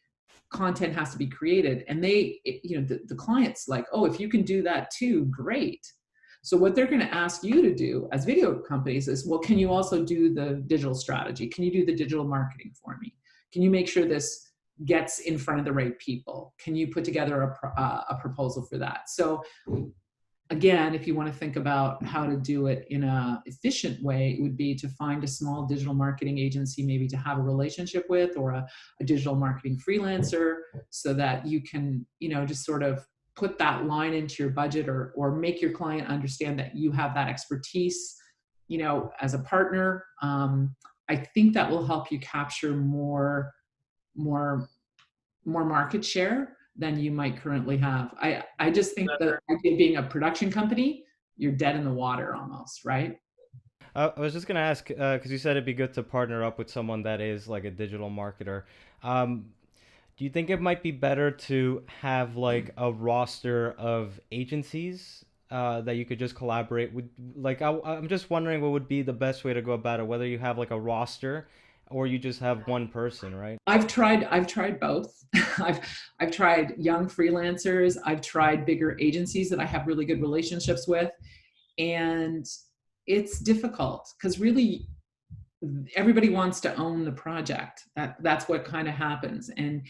[SPEAKER 2] content has to be created. And they, you know, the client's like, oh, if you can do that too, great. So what they're going to ask you to do as video companies is, well, can you also do the digital strategy? Can you do the digital marketing for me? Can you make sure this gets in front of the right people? Can you put together a proposal for that? So again, if you want to think about how to do it in an efficient way, it would be to find a small digital marketing agency, maybe to have a relationship with, or a digital marketing freelancer, so that you can, you know, just sort of put that line into your budget, or make your client understand that you have that expertise, you know, as a partner. I think that will help you capture more market share than you might currently have. I just think that being a production company, you're dead in the water almost, right?
[SPEAKER 1] I was just going to ask, because you said it'd be good to partner up with someone that is like a digital marketer. Do you think it might be better to have like a roster of agencies that you could just collaborate with? Like, I'm just wondering what would be the best way to go about it, whether you have like a roster or you just have one person, right?
[SPEAKER 2] I've tried both. I've tried young freelancers. I've tried bigger agencies that I have really good relationships with. And it's difficult because really everybody wants to own the project. That's what kind of happens. And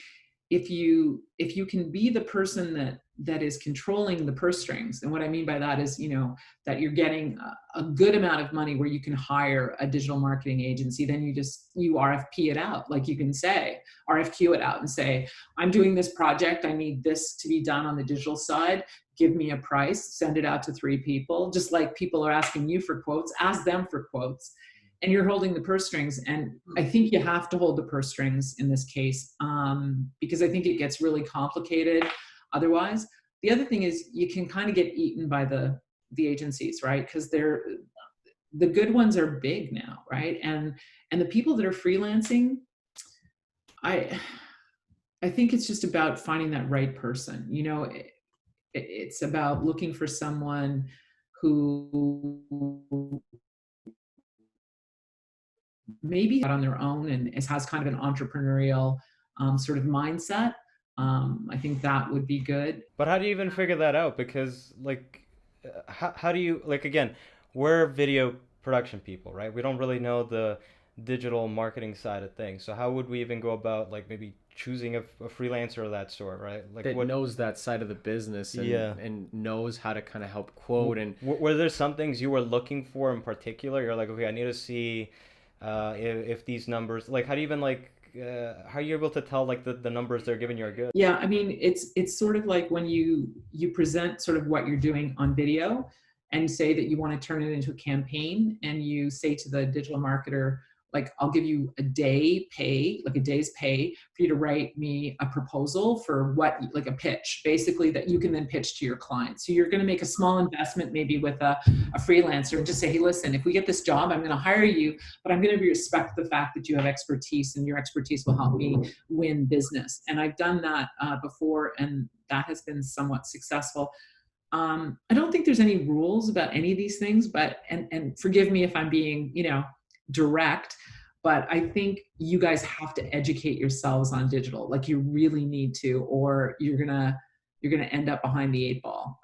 [SPEAKER 2] if you can be the person that is controlling the purse strings, and what I mean by that is, you know, that you're getting a good amount of money where you can hire a digital marketing agency, then you RFP it out. Like you can say, RFQ it out and say, I'm doing this project. I need this to be done on the digital side. Give me a price, send it out to 3 people. Just like people are asking you for quotes, ask them for quotes. And you're holding the purse strings. And I think you have to hold the purse strings in this case, because I think it gets really complicated otherwise. The other thing is you can kind of get eaten by the agencies, right? Because the good ones are big now, right? And the people that are freelancing, I think it's just about finding that right person. You know, it's about looking for someone who maybe on their own and has kind of an entrepreneurial sort of mindset. I think that would be good.
[SPEAKER 1] But how do you even figure that out? Because like, how do you, like, again, we're video production people, right? We don't really know the digital marketing side of things. So how would we even go about like maybe choosing a freelancer of that sort, right? Like
[SPEAKER 3] that knows that side of the business and knows how to kind of help quote. And
[SPEAKER 1] were there some things you were looking for in particular? You're like, okay, I need to see if these numbers, like, how do you even like, how are you able to tell like the numbers they're giving you are good?
[SPEAKER 2] Yeah, I mean, it's sort of like when you present sort of what you're doing on video and say that you want to turn it into a campaign, and you say to the digital marketer, like, I'll give you a day's pay for you to write me a proposal for what, like a pitch, basically, that you can then pitch to your client. So you're going to make a small investment, maybe with a freelancer, and just say, hey, listen, if we get this job, I'm going to hire you, but I'm going to respect the fact that you have expertise, and your expertise will help me win business. And I've done that before, and that has been somewhat successful. I don't think there's any rules about any of these things, but, and forgive me if I'm being, you know, direct, but I think you guys have to educate yourselves on digital. Like, you really need to, or you're gonna you're going to end up behind the eight ball.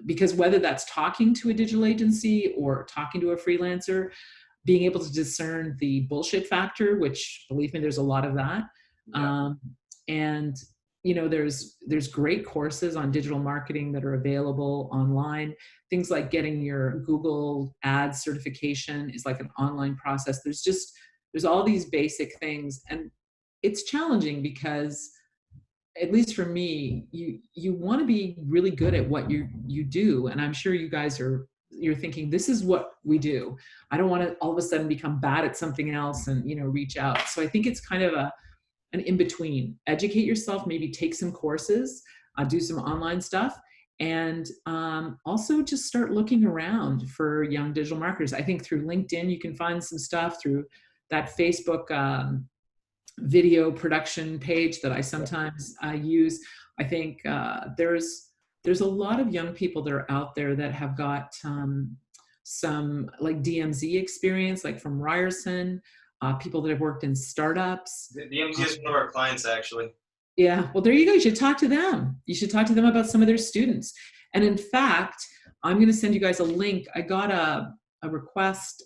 [SPEAKER 2] Because whether that's talking to a digital agency or talking to a freelancer, being able to discern the bullshit factor, which, believe me, there's a lot of that. Yeah. And there's great courses on digital marketing that are available online. Things like getting your Google Ads certification is like an online process. There's all these basic things, and it's challenging because, at least for me, you want to be really good at what you do. And I'm sure you guys you're thinking, this is what we do. I don't want to all of a sudden become bad at something else and, reach out. So I think it's kind of an in-between. Educate yourself, maybe take some courses, do some online stuff, and also just start looking around for young digital marketers. I think through LinkedIn, you can find some stuff, through that Facebook video production page that I sometimes use. I think there's a lot of young people that are out there that have got some like DMZ experience, like from Ryerson, people that have worked in startups.
[SPEAKER 4] DMZ is one of our clients, actually.
[SPEAKER 2] Yeah, well, there you go. You should talk to them. You should talk to them about some of their students. And in fact, I'm going to send you guys a link. I got a request.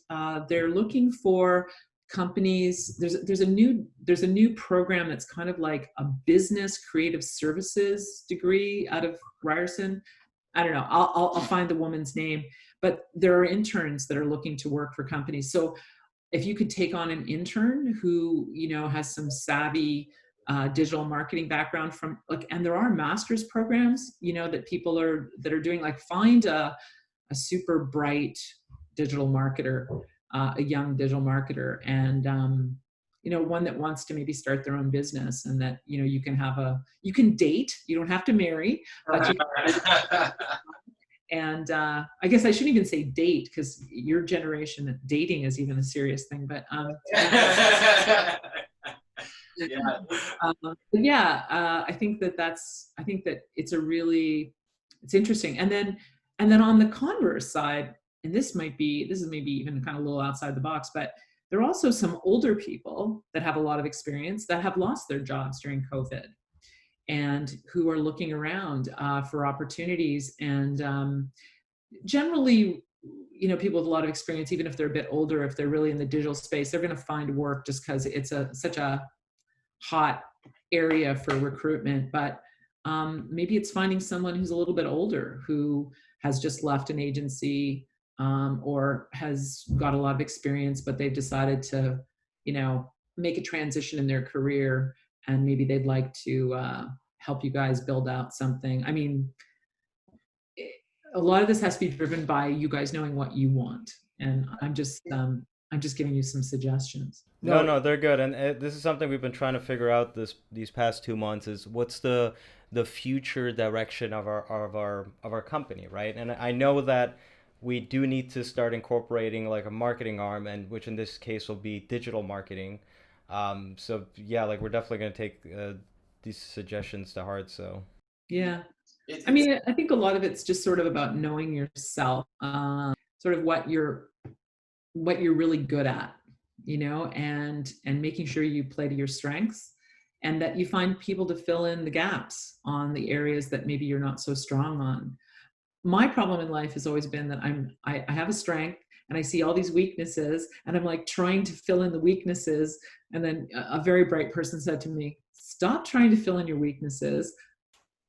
[SPEAKER 2] They're looking for companies. There's a new program that's kind of like a business creative services degree out of Ryerson. I don't know. I'll find the woman's name, but there are interns that are looking to work for companies. So if you could take on an intern who has some savvy digital marketing background from and there are master's programs that people are doing, like find a super bright digital marketer, a young digital marketer, and one that wants to maybe start their own business, and that you can date, you don't have to marry, but and I guess I shouldn't even say date, because your generation, dating is even a serious thing, but I think that it's interesting. And then on the converse side, and this is maybe even kind of a little outside the box, but there are also some older people that have a lot of experience that have lost their jobs during COVID, and who are looking around for opportunities. And generally, people with a lot of experience, even if they're a bit older, if they're really in the digital space, they're going to find work just because it's such a hot area for recruitment. But maybe it's finding someone who's a little bit older, who has just left an agency, or has got a lot of experience, but they've decided to, make a transition in their career, and maybe they'd like to help you guys build out something. I mean, a lot of this has to be driven by you guys knowing what you want, and I'm just giving you some suggestions.
[SPEAKER 1] No, they're good, and this is something we've been trying to figure out these past 2 months, is what's the future direction of our company, right? And I know that we do need to start incorporating like a marketing arm, and which in this case will be digital marketing. So yeah, like we're definitely going to take these suggestions to heart. So yeah, I mean, I think a lot of it's just sort of about knowing yourself, sort of what you're really good at, and making sure you play to your strengths, and that you find people to fill in the gaps on the areas that maybe you're not so strong on. My problem in life has always been that I have a strength, and I see all these weaknesses, and I'm like trying to fill in the weaknesses. And then a very bright person said to me, stop trying to fill in your weaknesses,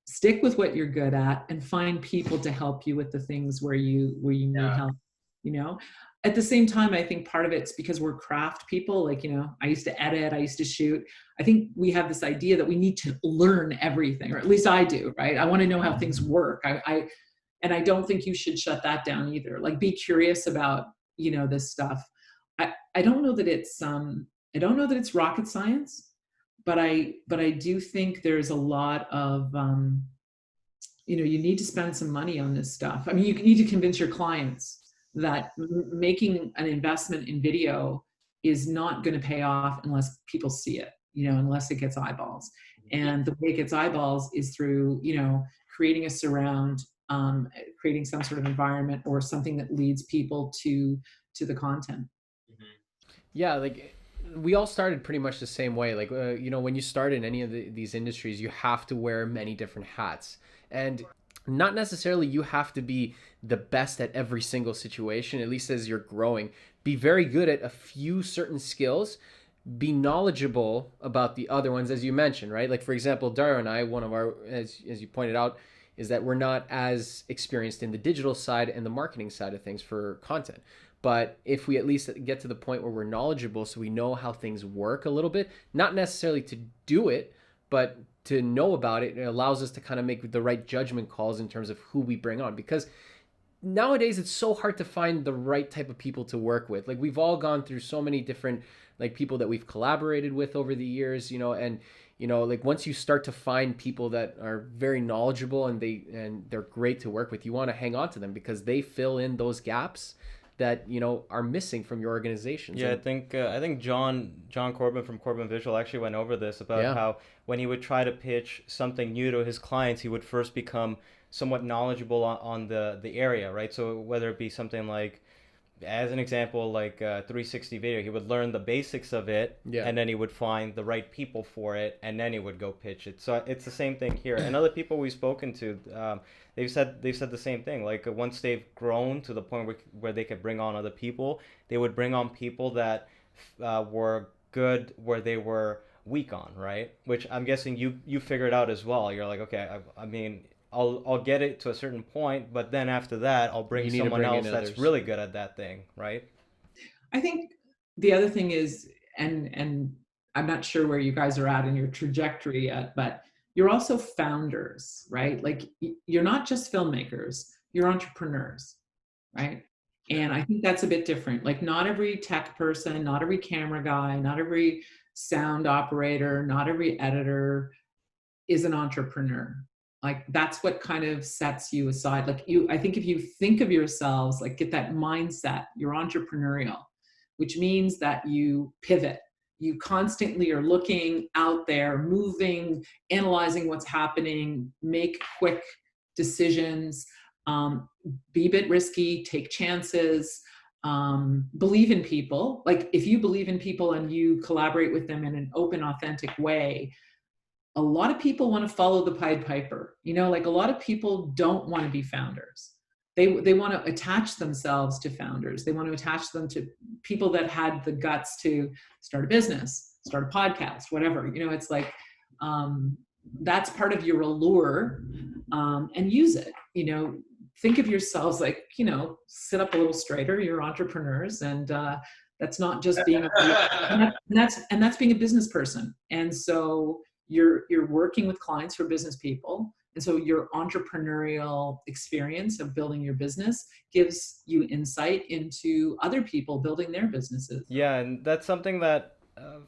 [SPEAKER 1] stick with what you're good at, and find people to help you with the things where you need help. At the same time, I think part of it's because we're craft people. Like, I used to edit, I used to shoot. I think we have this idea that we need to learn everything, or at least I do, right? I want to know how things work. And I don't think you should shut that down either. Like, be curious about, this stuff. I don't know that it's rocket science, but I do think there's a lot of, you need to spend some money on this stuff. I mean, you need to convince your clients that making an investment in video is not going to pay off unless people see it, unless it gets eyeballs. And the way it gets eyeballs is through, creating a surround, creating some sort of environment or something that leads people to the content.
[SPEAKER 3] Yeah, like we all started pretty much the same way. Like, when you start in any of these industries, you have to wear many different hats. And not necessarily you have to be the best at every single situation, at least as you're growing. Be very good at a few certain skills, be knowledgeable about the other ones, as you mentioned, right? Like, for example, Dario and I, one of our, as you pointed out, is that we're not as experienced in the digital side and the marketing side of things for content. But if we at least get to the point where we're knowledgeable, so we know how things work a little bit, not necessarily to do it, but to know about it, it allows us to kind of make the right judgment calls in terms of who we bring on. Because nowadays it's so hard to find the right type of people to work with. Like, we've all gone through so many different like people that we've collaborated with over the years, and like once you start to find people that are very knowledgeable and they're great to work with, you want to hang on to them because they fill in those gaps that are missing from your organization.
[SPEAKER 1] Yeah, I think John Corbin from Corbin Visual actually went over this about how when he would try to pitch something new to his clients, he would first become somewhat knowledgeable on the area, right? So whether it be something like, as an example, like 360 video, he would learn the basics of it, and then he would find the right people for it, and then he would go pitch it. So it's the same thing here. And other people we've spoken to, they've said the same thing. Like, once they've grown to the point where they could bring on other people, they would bring on people that were good where they were weak on, right? Which I'm guessing you figured out as well. You're like, okay, I mean, I'll get it to a certain point, but then after that, I'll bring someone else that's really good at that thing, right?
[SPEAKER 2] I think the other thing is, and I'm not sure where you guys are at in your trajectory yet, but you're also founders, right? Like, you're not just filmmakers, you're entrepreneurs, right? And I think that's a bit different. Like, not every tech person, not every camera guy, not every sound operator, not every editor is an entrepreneur. Like, that's what kind of sets you aside. Like, I think if you think of yourselves, like, get that mindset, you're entrepreneurial, which means that you pivot. You constantly are looking out there, moving, analyzing what's happening, make quick decisions, be a bit risky, take chances, believe in people. Like, if you believe in people and you collaborate with them in an open, authentic way, a lot of people want to follow the Pied Piper. Like, a lot of people don't want to be founders. They want to attach themselves to founders. They want to attach them to people that had the guts to start a business, start a podcast, whatever. It's like, that's part of your allure, and use it. Think of yourselves like, sit up a little straighter. You're entrepreneurs, and that's not just being that's being a business person. And so you're working with clients who are business people. And so your entrepreneurial experience of building your business gives you insight into other people building their businesses.
[SPEAKER 1] Yeah, and that's something that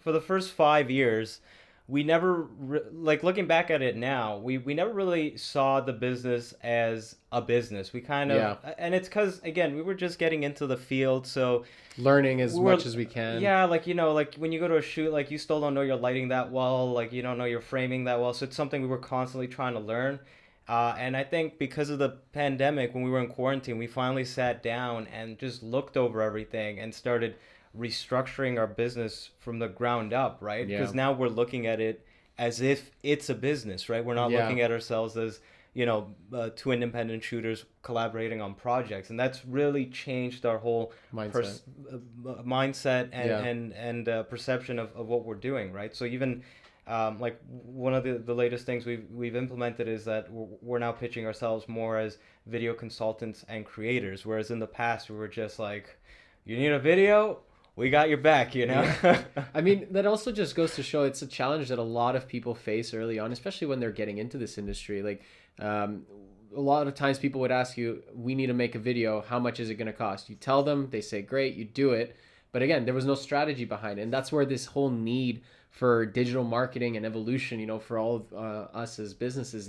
[SPEAKER 1] for the first 5 years, we never, like, looking back at it now, we never really saw the business as a business. We kind of, and it's because, again, we were just getting into the field, so
[SPEAKER 3] learning as much as we can.
[SPEAKER 1] Yeah, like, like when you go to a shoot, like, you still don't know your lighting that well, like, you don't know your framing that well, so it's something we were constantly trying to learn. And I think because of the pandemic, when we were in quarantine, we finally sat down and just looked over everything and started restructuring our business from the ground up, right? Because now we're looking at it as if it's a business, right? We're not looking at ourselves as, two independent shooters collaborating on projects. And that's really changed our whole mindset and perception of what we're doing, right? So even like one of the latest things we've implemented is that we're now pitching ourselves more as video consultants and creators, whereas in the past we were just like, you need a video? We got your back,
[SPEAKER 3] I mean, that also just goes to show it's a challenge that a lot of people face early on, especially when they're getting into this industry. Like, a lot of times people would ask you, we need to make a video. How much is it going to cost? You tell them, they say, great, you do it. But again, there was no strategy behind it. And that's where this whole need for digital marketing and evolution, for all of us as businesses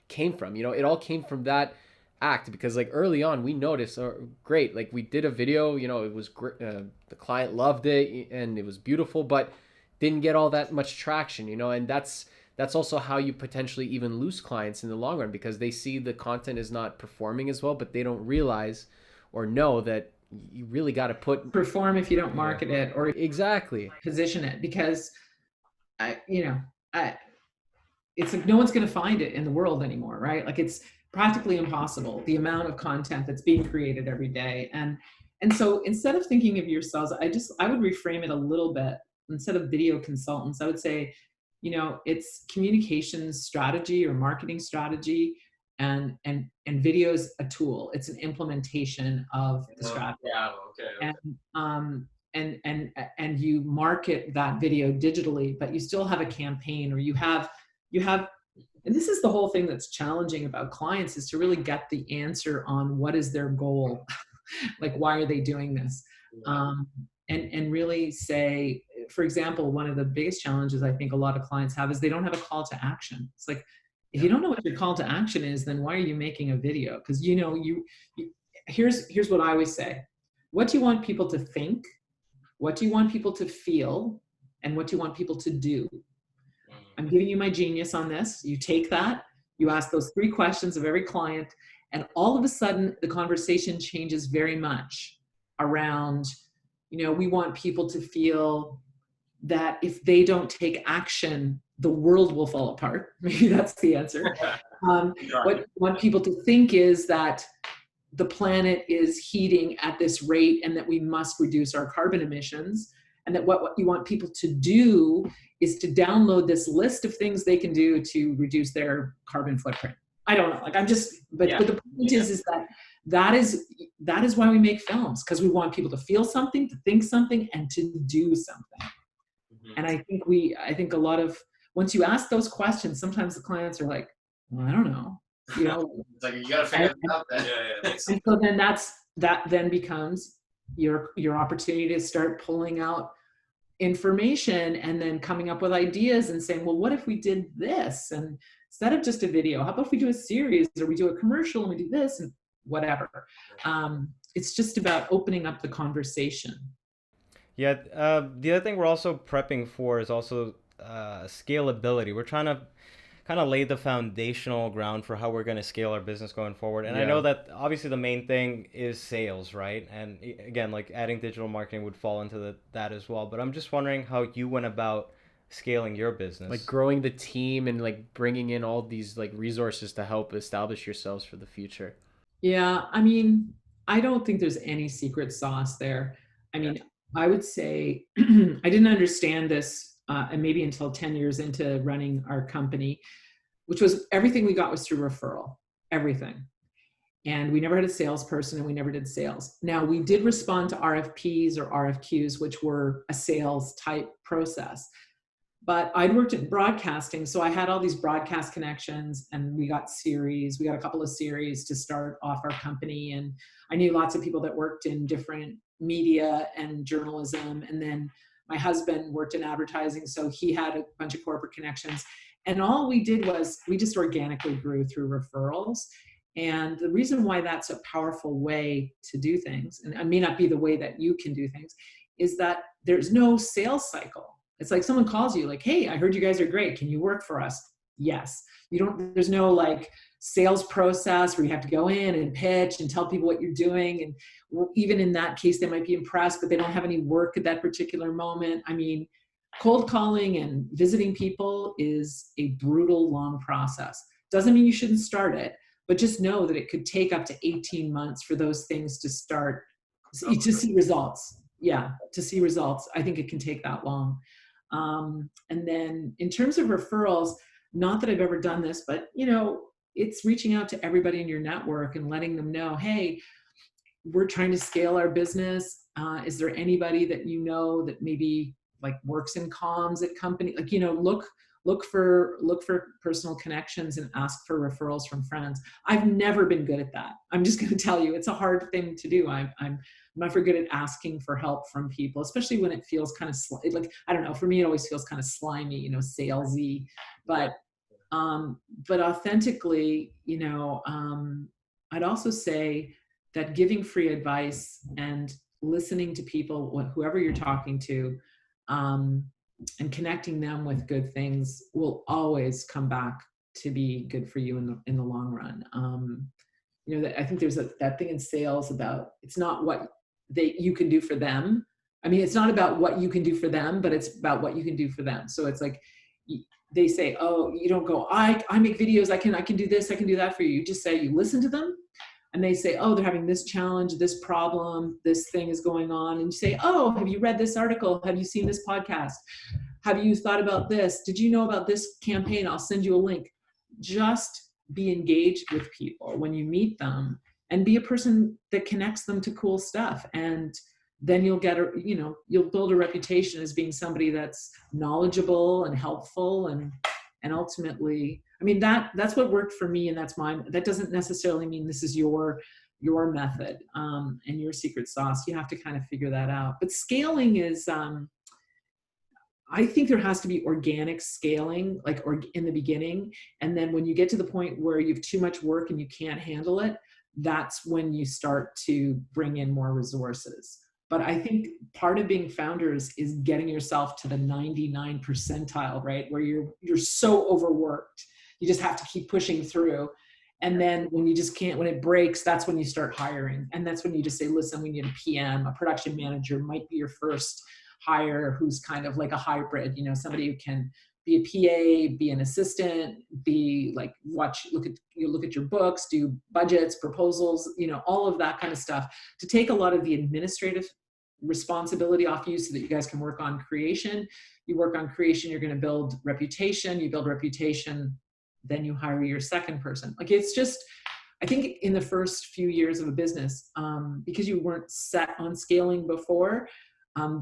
[SPEAKER 3] came from. It all came from that act, because like early on we noticed, great, like we did a video, it was great, the client loved it and it was beautiful, but didn't get all that much traction, and that's also how you potentially even lose clients in the long run, because they see the content is not performing as well, but they don't realize or know that you really got to
[SPEAKER 2] perform if you don't market it or
[SPEAKER 3] exactly
[SPEAKER 2] position it, because it's like no one's going to find it in the world anymore, right? Like it's practically impossible, the amount of content that's being created every day. And so instead of thinking of yourselves, I would reframe it a little bit. Instead of video consultants, I would say, it's communications strategy or marketing strategy, and video is a tool. It's an implementation of the strategy.
[SPEAKER 4] Yeah, okay.
[SPEAKER 2] And you market that video digitally, but you still have a campaign, or you have, and this is the whole thing that's challenging about clients, is to really get the answer on what is their goal. Like, why are they doing this? And really say, for example, one of the biggest challenges I think a lot of clients have is they don't have a call to action. It's like, if you don't know what your call to action is, then why are you making a video? Because here's what I always say. What do you want people to think? What do you want people to feel? And what do you want people to do? I'm giving you my genius on this. You take that, you ask those 3 questions of every client, and all of a sudden the conversation changes very much around, we want people to feel that if they don't take action, the world will fall apart. Maybe that's the answer. What you want people to think is that the planet is heating at this rate and that we must reduce our carbon emissions, and that what you want people to do is to download this list of things they can do to reduce their carbon footprint. I don't know, like but the point is that is why we make films, because we want people to feel something, to think something, and to do something. Mm-hmm. And I think a lot of, once you ask those questions, sometimes the clients are like, well, I don't know.
[SPEAKER 4] It's like, you gotta figure it out then.
[SPEAKER 2] And so then that then becomes your opportunity to start pulling out information and then coming up with ideas and saying, well, what if we did this? And instead of just a video, how about if we do a series, or we do a commercial and we do this and whatever. It's just about opening up the conversation.
[SPEAKER 1] Yeah. The other thing we're also prepping for is also scalability. We're trying to kind of lay the foundational ground for how we're going to scale our business going forward. And I know that obviously the main thing is sales, right? And again, like adding digital marketing would fall into that as well. But I'm just wondering how you went about scaling your business.
[SPEAKER 3] Like growing the team and like bringing in all these like resources to help establish yourselves for the future.
[SPEAKER 2] Yeah, I mean, I don't think there's any secret sauce there. I mean, I would say I didn't understand this and maybe until 10 years into running our company, which was everything we got was through referral, everything. And we never had a salesperson, and we never did sales. Now, we did respond to RFPs or RFQs, which were a sales type process. But I'd worked in broadcasting, so I had all these broadcast connections, and we got a couple of series to start off our company. And I knew lots of people that worked in different media and journalism. And then my husband worked in advertising, so he had a bunch of corporate connections. And all we did was we just organically grew through referrals. And the reason why that's a powerful way to do things, and it may not be the way that you can do things, is that there's no sales cycle. It's like someone calls you like, hey, I heard you guys are great. Can you work for us? Yes. There's no like sales process where you have to go in and pitch and tell people what you're doing. And even in that case, they might be impressed, but they don't have any work at that particular moment. I mean, cold calling and visiting people is a brutal, long process. Doesn't mean you shouldn't start it, but just know that it could take up to 18 months for those things to start, to see results. Yeah, to see results. I think it can take that long. And then in terms of referrals, not that I've ever done this, but it's reaching out to everybody in your network and letting them know, hey, we're trying to scale our business. Is there anybody that that maybe like works in comms at company? Like, look for personal connections and ask for referrals from friends. I've never been good at that. I'm just going to tell you, it's a hard thing to do. I'm never good at asking for help from people, especially when it feels kind of like, I don't know, for me, it always feels kind of slimy, salesy, but authentically, I'd also say that giving free advice and listening to people, whoever you're talking to, and connecting them with good things will always come back to be good for you in the long run. I think there's that thing in sales about, it's not what you can do for them. I mean, it's not about what you can do for them, but it's about what you can do for them. So it's like, they say, oh, you don't go, I make videos, I can do this, I can do that for you. You just say, you listen to them, and they say, oh, they're having this challenge, this problem, this thing is going on. And you say, oh, have you read this article? Have you seen this podcast? Have you thought about this? Did you know about this campaign? I'll send you a link. Just be engaged with people when you meet them, and be a person that connects them to cool stuff. And then you'll you'll build a reputation as being somebody that's knowledgeable and helpful, and ultimately, I mean, that's what worked for me, and that's mine. That doesn't necessarily mean this is your method and your secret sauce. You have to kind of figure that out. But scaling is, I think there has to be organic scaling, like in the beginning. And then when you get to the point where you have too much work and you can't handle it, that's when you start to bring in more resources. But I think part of being founders is getting yourself to the 99 percentile, right? Where you're so overworked, you just have to keep pushing through. And then when you just can't, when it breaks, that's when you start hiring. And that's when you just say, listen, we need a PM, a production manager might be your first hire, who's kind of like a hybrid, somebody who can be a PA, be an assistant, be like, look at your books, do budgets, proposals, all of that kind of stuff, to take a lot of the administrative responsibility off you so that you guys can work on creation. You work on creation, you're going to build reputation, you build reputation, then you hire your second person. Like, it's just, I think in the first few years of a business, because you weren't set on scaling before,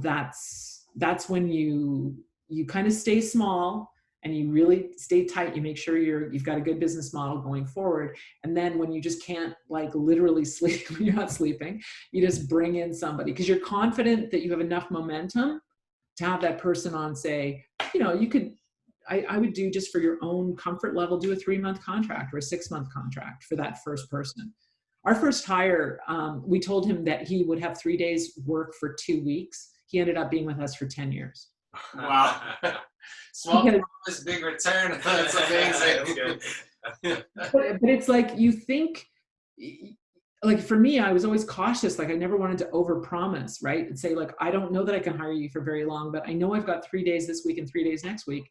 [SPEAKER 2] that's when you kind of stay small and you really stay tight. You make sure you've got a good business model going forward. And then when you just can't, like, literally sleep, when you're not sleeping, you just bring in somebody because you're confident that you have enough momentum to have that person on, say, you could, I would do, just for your own comfort level, do a 3-month contract or a 6-month contract for that first person. Our first hire, we told him that he would have 3 days work for 2 weeks. He ended up being with us for 10 years.
[SPEAKER 4] Wow. Small promise, big return. That's amazing.
[SPEAKER 2] But it's like, you think, like, for me, I was always cautious. Like, I never wanted to overpromise, right? And say, like, I don't know that I can hire you for very long, but I know I've got 3 days this week and 3 days next week.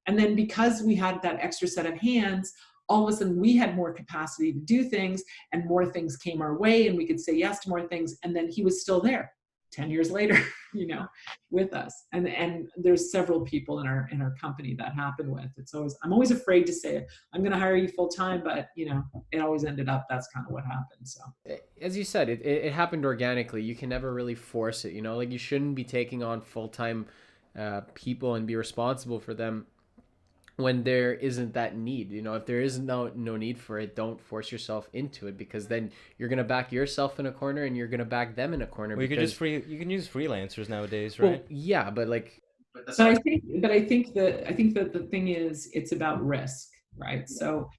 [SPEAKER 2] And then because we had that extra set of hands, all of a sudden we had more capacity to do things, and more things came our way, and we could say yes to more things. And then he was still there 10 years later, with us. And there's several people in our company that happened with. I'm always afraid to say, I'm going to hire you full time, but it always ended up, that's kind of what happened. So
[SPEAKER 3] as you said, it happened organically. You can never really force it, like, you shouldn't be taking on full-time people and be responsible for them when there isn't that need. If there is no need for it, don't force yourself into it, because then you're going to back yourself in a corner and you're going to back them in a corner.
[SPEAKER 1] Well, you can use freelancers nowadays, right?
[SPEAKER 3] Well, yeah, but like,
[SPEAKER 2] but I think that the thing is, it's about risk, right? So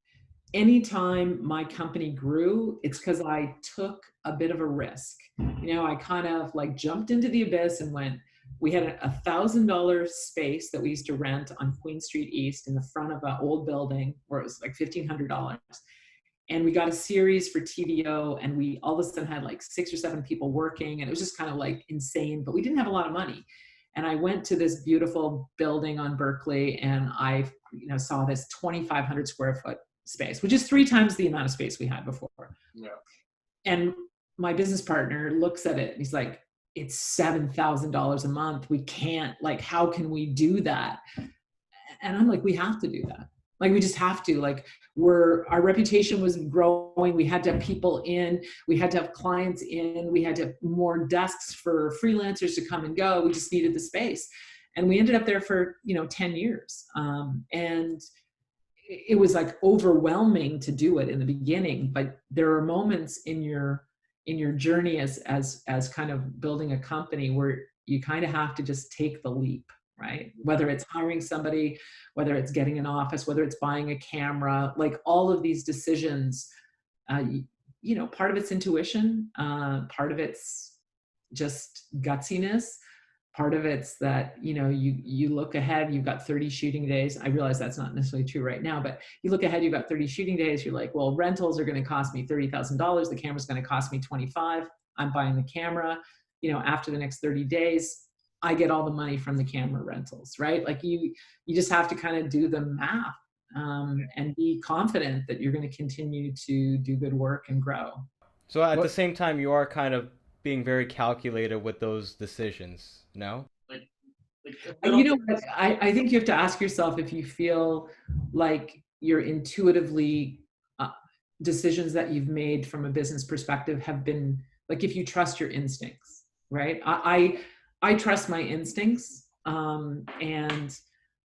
[SPEAKER 2] anytime my company grew, it's because I took a bit of a risk. I kind of like jumped into the abyss and went. We had a $1,000 space that we used to rent on Queen Street East in the front of an old building where it was like $1,500. And we got a series for TVO, and we all of a sudden had like 6 or 7 people working, and it was just kind of like insane, but we didn't have a lot of money. And I went to this beautiful building on Berkeley, and I saw this 2,500 square foot space, which is 3 times the amount of space we had before.
[SPEAKER 4] Yeah.
[SPEAKER 2] And my business partner looks at it and he's like, it's $7,000 a month. We can't, like, how can we do that? And I'm like, we have to do that. Like, we just have to, like, our reputation was growing. We had to have people in, we had to have clients in, we had to have more desks for freelancers to come and go. We just needed the space. And we ended up there for, 10 years. And it was like overwhelming to do it in the beginning, but there are moments in your journey as kind of building a company where you kind of have to just take the leap, right? Whether it's hiring somebody, whether it's getting an office, whether it's buying a camera, like all of these decisions, part of it's intuition, part of it's just gutsiness, part of it's that, you look ahead, you've got 30 shooting days. I realize that's not necessarily true right now, but you look ahead, you've got 30 shooting days. You're like, well, rentals are going to cost me $30,000. The camera's going to cost me $25,000. I'm buying the camera. after the next 30 days, I get all the money from the camera rentals, right? Like you just have to kind of do the math and be confident that you're going to continue to do good work and grow.
[SPEAKER 1] So at the same time, you are kind of being very calculated with those decisions, no?
[SPEAKER 2] I think you have to ask yourself if you feel like you're intuitively decisions that you've made from a business perspective have been, like, if you trust your instincts, right? I trust my instincts, and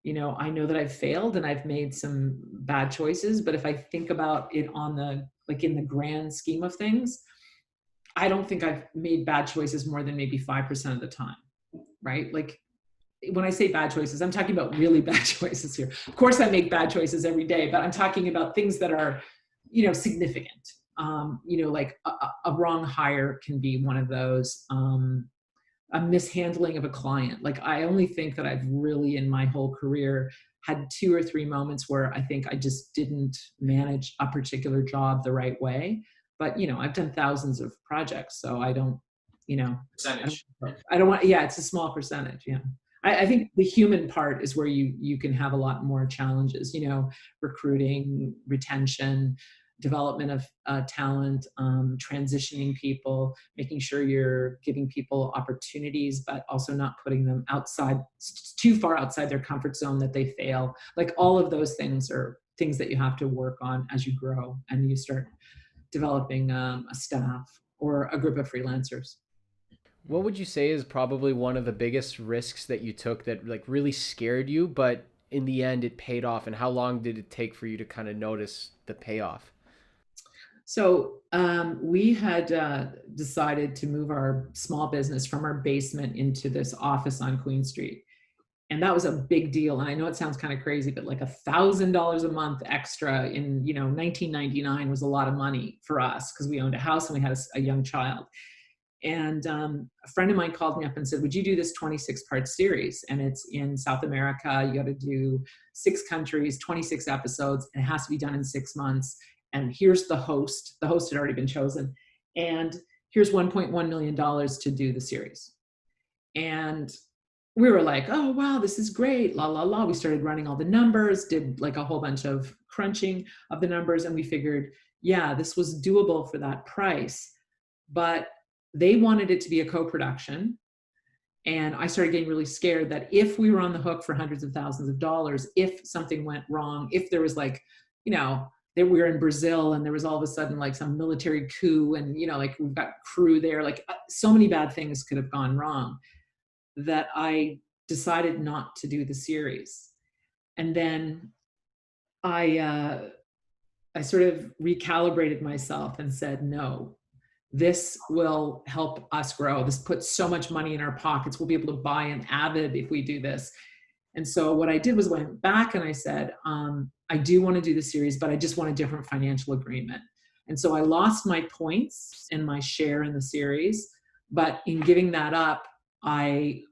[SPEAKER 2] I know that I've failed and I've made some bad choices, but if I think about it in the grand scheme of things, I don't think I've made bad choices more than maybe 5% of the time, right? Like, when I say bad choices, I'm talking about really bad choices here. Of course, I make bad choices every day, but I'm talking about things that are, significant. Like a wrong hire can be one of those. A mishandling of a client. Like, I only think that I've really, in my whole career, had 2 or 3 moments where I think I just didn't manage a particular job the right way. But, I've done thousands of projects, so I don't,
[SPEAKER 4] Percentage.
[SPEAKER 2] I don't want, it's a small percentage. Yeah. I think the human part is where you can have a lot more challenges, recruiting, retention, development of talent, transitioning people, making sure you're giving people opportunities, but also not putting them too far outside their comfort zone that they fail. Like, all of those things are things that you have to work on as you grow and you start developing a staff or a group of freelancers.
[SPEAKER 3] What would you say is probably one of the biggest risks that you took that like really scared you, but in the end it paid off? And how long did it take for you to kind of notice the payoff?
[SPEAKER 2] So we had decided to move our small business from our basement into this office on Queen Street. And that was a big deal. And I know it sounds kind of crazy, but like $1,000 a month extra in 1999 was a lot of money for us, because we owned a house and we had a young child. And a friend of mine called me up and said, would you do this 26-part series? And it's in South America. You got to do 6 countries, 26 episodes, and it has to be done in 6 months. And here's the host. The host had already been chosen. And here's $1.1 million to do the series. And we were like, oh, wow, this is great. La, la, la. We started running all the numbers, did like a whole bunch of crunching of the numbers. And we figured, yeah, this was doable for that price. But they wanted it to be a co-production. And I started getting really scared that if we were on the hook for hundreds of thousands of dollars, if something went wrong, if there was like, that we were in Brazil and there was all of a sudden like some military coup and, like we've got crew there, like so many bad things could have gone wrong, that I decided not to do the series. And then I sort of recalibrated myself and said, no, this will help us grow. This puts so much money in our pockets. We'll be able to buy an Avid if we do this. And so what I did was went back and I said, I do want to do the series, but I just want a different financial agreement. And so I lost my points and my share in the series, but in giving that up, it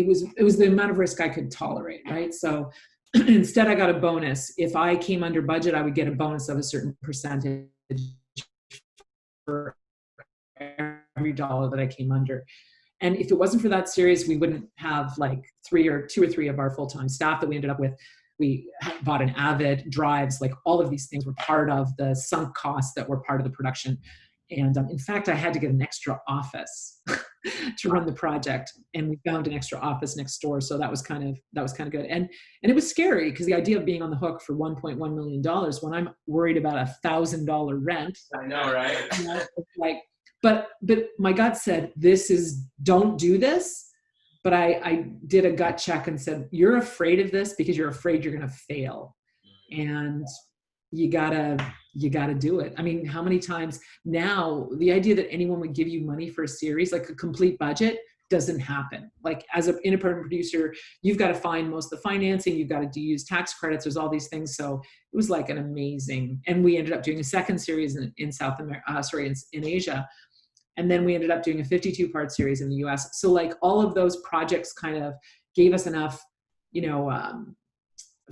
[SPEAKER 2] was the amount of risk I could tolerate, right? So instead I got a bonus. If I came under budget, I would get a bonus of a certain percentage for every dollar that I came under. And if it wasn't for that series, we wouldn't have like 2 or 3 of our full-time staff that we ended up with. We bought an Avid, drives, like all of these things were part of the sunk costs that were part of the production. And in fact, I had to get an extra office to run the project, and we found an extra office next door. So that was kind of good. And it was scary because the idea of being on the hook for $1.1 million when I'm worried about $1,000 rent.
[SPEAKER 4] I know, right?
[SPEAKER 2] Like, but my gut said, don't do this. But I did a gut check and said, you're afraid of this because you're afraid you're going to fail. And you gotta do it. I mean, how many times now the idea that anyone would give you money for a series, like a complete budget, doesn't happen. Like as an independent producer, you've got to find most of the financing, you've got to use tax credits, there's all these things. So it was like an amazing, and we ended up doing a second series in South America, in Asia. And then we ended up doing a 52-part series in the US. So like all of those projects kind of gave us enough,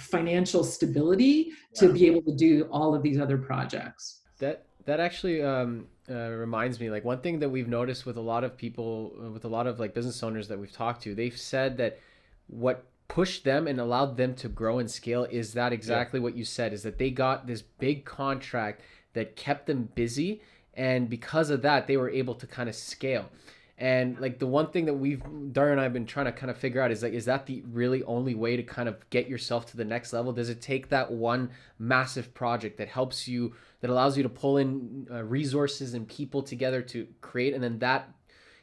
[SPEAKER 2] financial stability to be able to do all of these other projects.
[SPEAKER 3] That actually reminds me, like one thing that we've noticed with a lot of people, with a lot of like business owners that we've talked to, they've said that what pushed them and allowed them to grow and scale is that exactly what you said, is that they got this big contract that kept them busy. And because of that, they were able to kind of scale. And like the one thing that Dario and I have been trying to kind of figure out is like, is that the really only way to kind of get yourself to the next level? Does it take that one massive project that helps you, that allows you to pull in resources and people together to create, and then that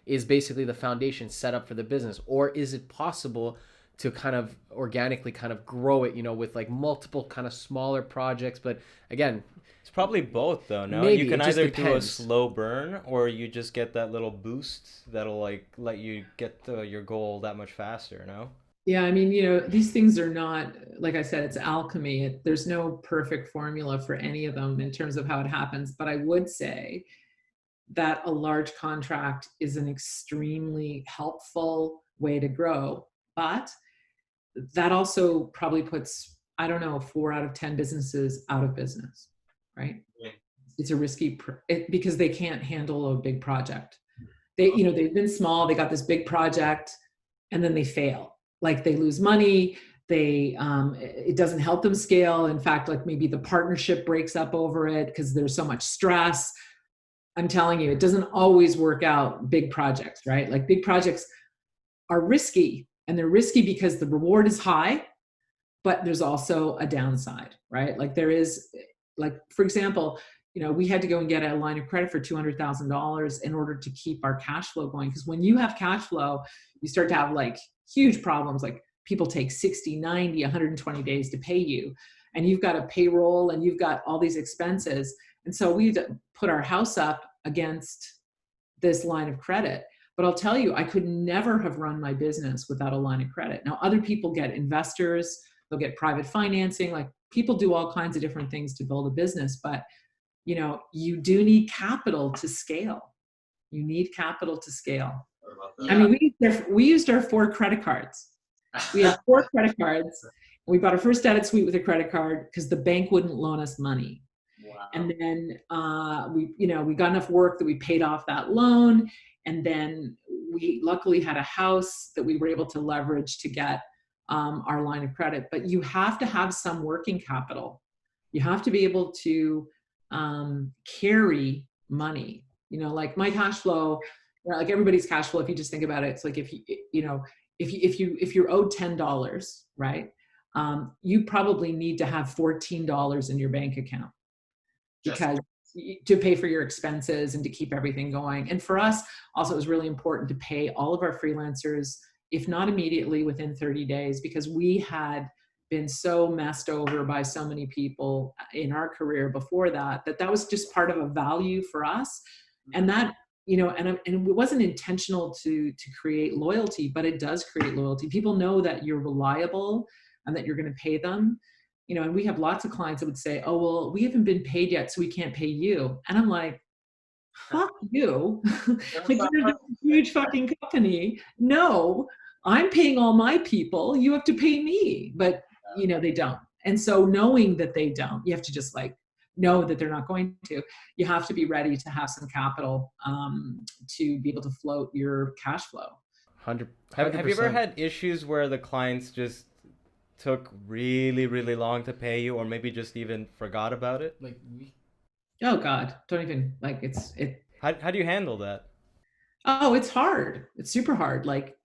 [SPEAKER 3] is basically the foundation set up for the business? Or is it possible to kind of organically kind of grow it, with like multiple kind of smaller projects? But again,
[SPEAKER 1] it's probably both though. No,
[SPEAKER 3] maybe
[SPEAKER 1] you can
[SPEAKER 3] it just
[SPEAKER 1] either do a
[SPEAKER 3] depends.
[SPEAKER 1] slow burn, or you just get that little boost that'll like let you get to your goal that much faster. No.
[SPEAKER 2] Yeah, I mean, these things are not, like I said, it's alchemy. There's no perfect formula for any of them in terms of how it happens. But I would say that a large contract is an extremely helpful way to grow. But that also probably puts, I don't know, 4 out of 10 businesses out of business, right?
[SPEAKER 4] Yeah.
[SPEAKER 2] It's a risky, because they can't handle a big project. They've been small, they got this big project, and then they fail. Like they lose money, it doesn't help them scale. In fact, like maybe the partnership breaks up over it because there's so much stress. I'm telling you, it doesn't always work out, big projects, right? Like big projects are risky, and they're risky because the reward is high, but there's also a downside, right? Like there is, like, for example, we had to go and get a line of credit for $200,000 in order to keep our cash flow going. Because when you have cash flow, you start to have like huge problems. Like people take 60, 90, 120 days to pay you, and you've got a payroll and you've got all these expenses. And so we put our house up against this line of credit. But I'll tell you, I could never have run my business without a line of credit. Now, other people get investors, they'll get private financing, like people do all kinds of different things to build a business, but you do need capital to scale. You need capital to scale. I mean, we used our 4 credit cards. We had 4 credit cards. We bought our first edit suite with a credit card because the bank wouldn't loan us money.
[SPEAKER 4] Wow.
[SPEAKER 2] And then we got enough work that we paid off that loan. And then we luckily had a house that we were able to leverage to get our line of credit. But you have to have some working capital. You have to be able to carry money. Like my cash flow, like everybody's cash flow. If you just think about it, it's like if you're owed $10, right? You probably need to have $14 in your bank account because to pay for your expenses and to keep everything going. And for us, also, it was really important to pay all of our freelancers, if not immediately, within 30 days, because we had been so messed over by so many people in our career before that was just part of a value for us. And that, and it wasn't intentional to create loyalty, but it does create loyalty. People know that you're reliable and that you're going to pay them. And we have lots of clients that would say, oh, well, we haven't been paid yet, so we can't pay you. And I'm like, fuck you. Like, you're a huge fucking company. No, I'm paying all my people. You have to pay me. But, they don't. And so knowing that they don't, you have to just like know that they're not going to. You have to be ready to have some capital to be able to float your cash flow.
[SPEAKER 3] 100%.
[SPEAKER 1] Have you ever had issues where the clients just took really, really long to pay you, or maybe just even forgot about it?
[SPEAKER 2] Oh God, don't even
[SPEAKER 1] How do you handle that?
[SPEAKER 2] Oh, it's hard. It's super hard. Like,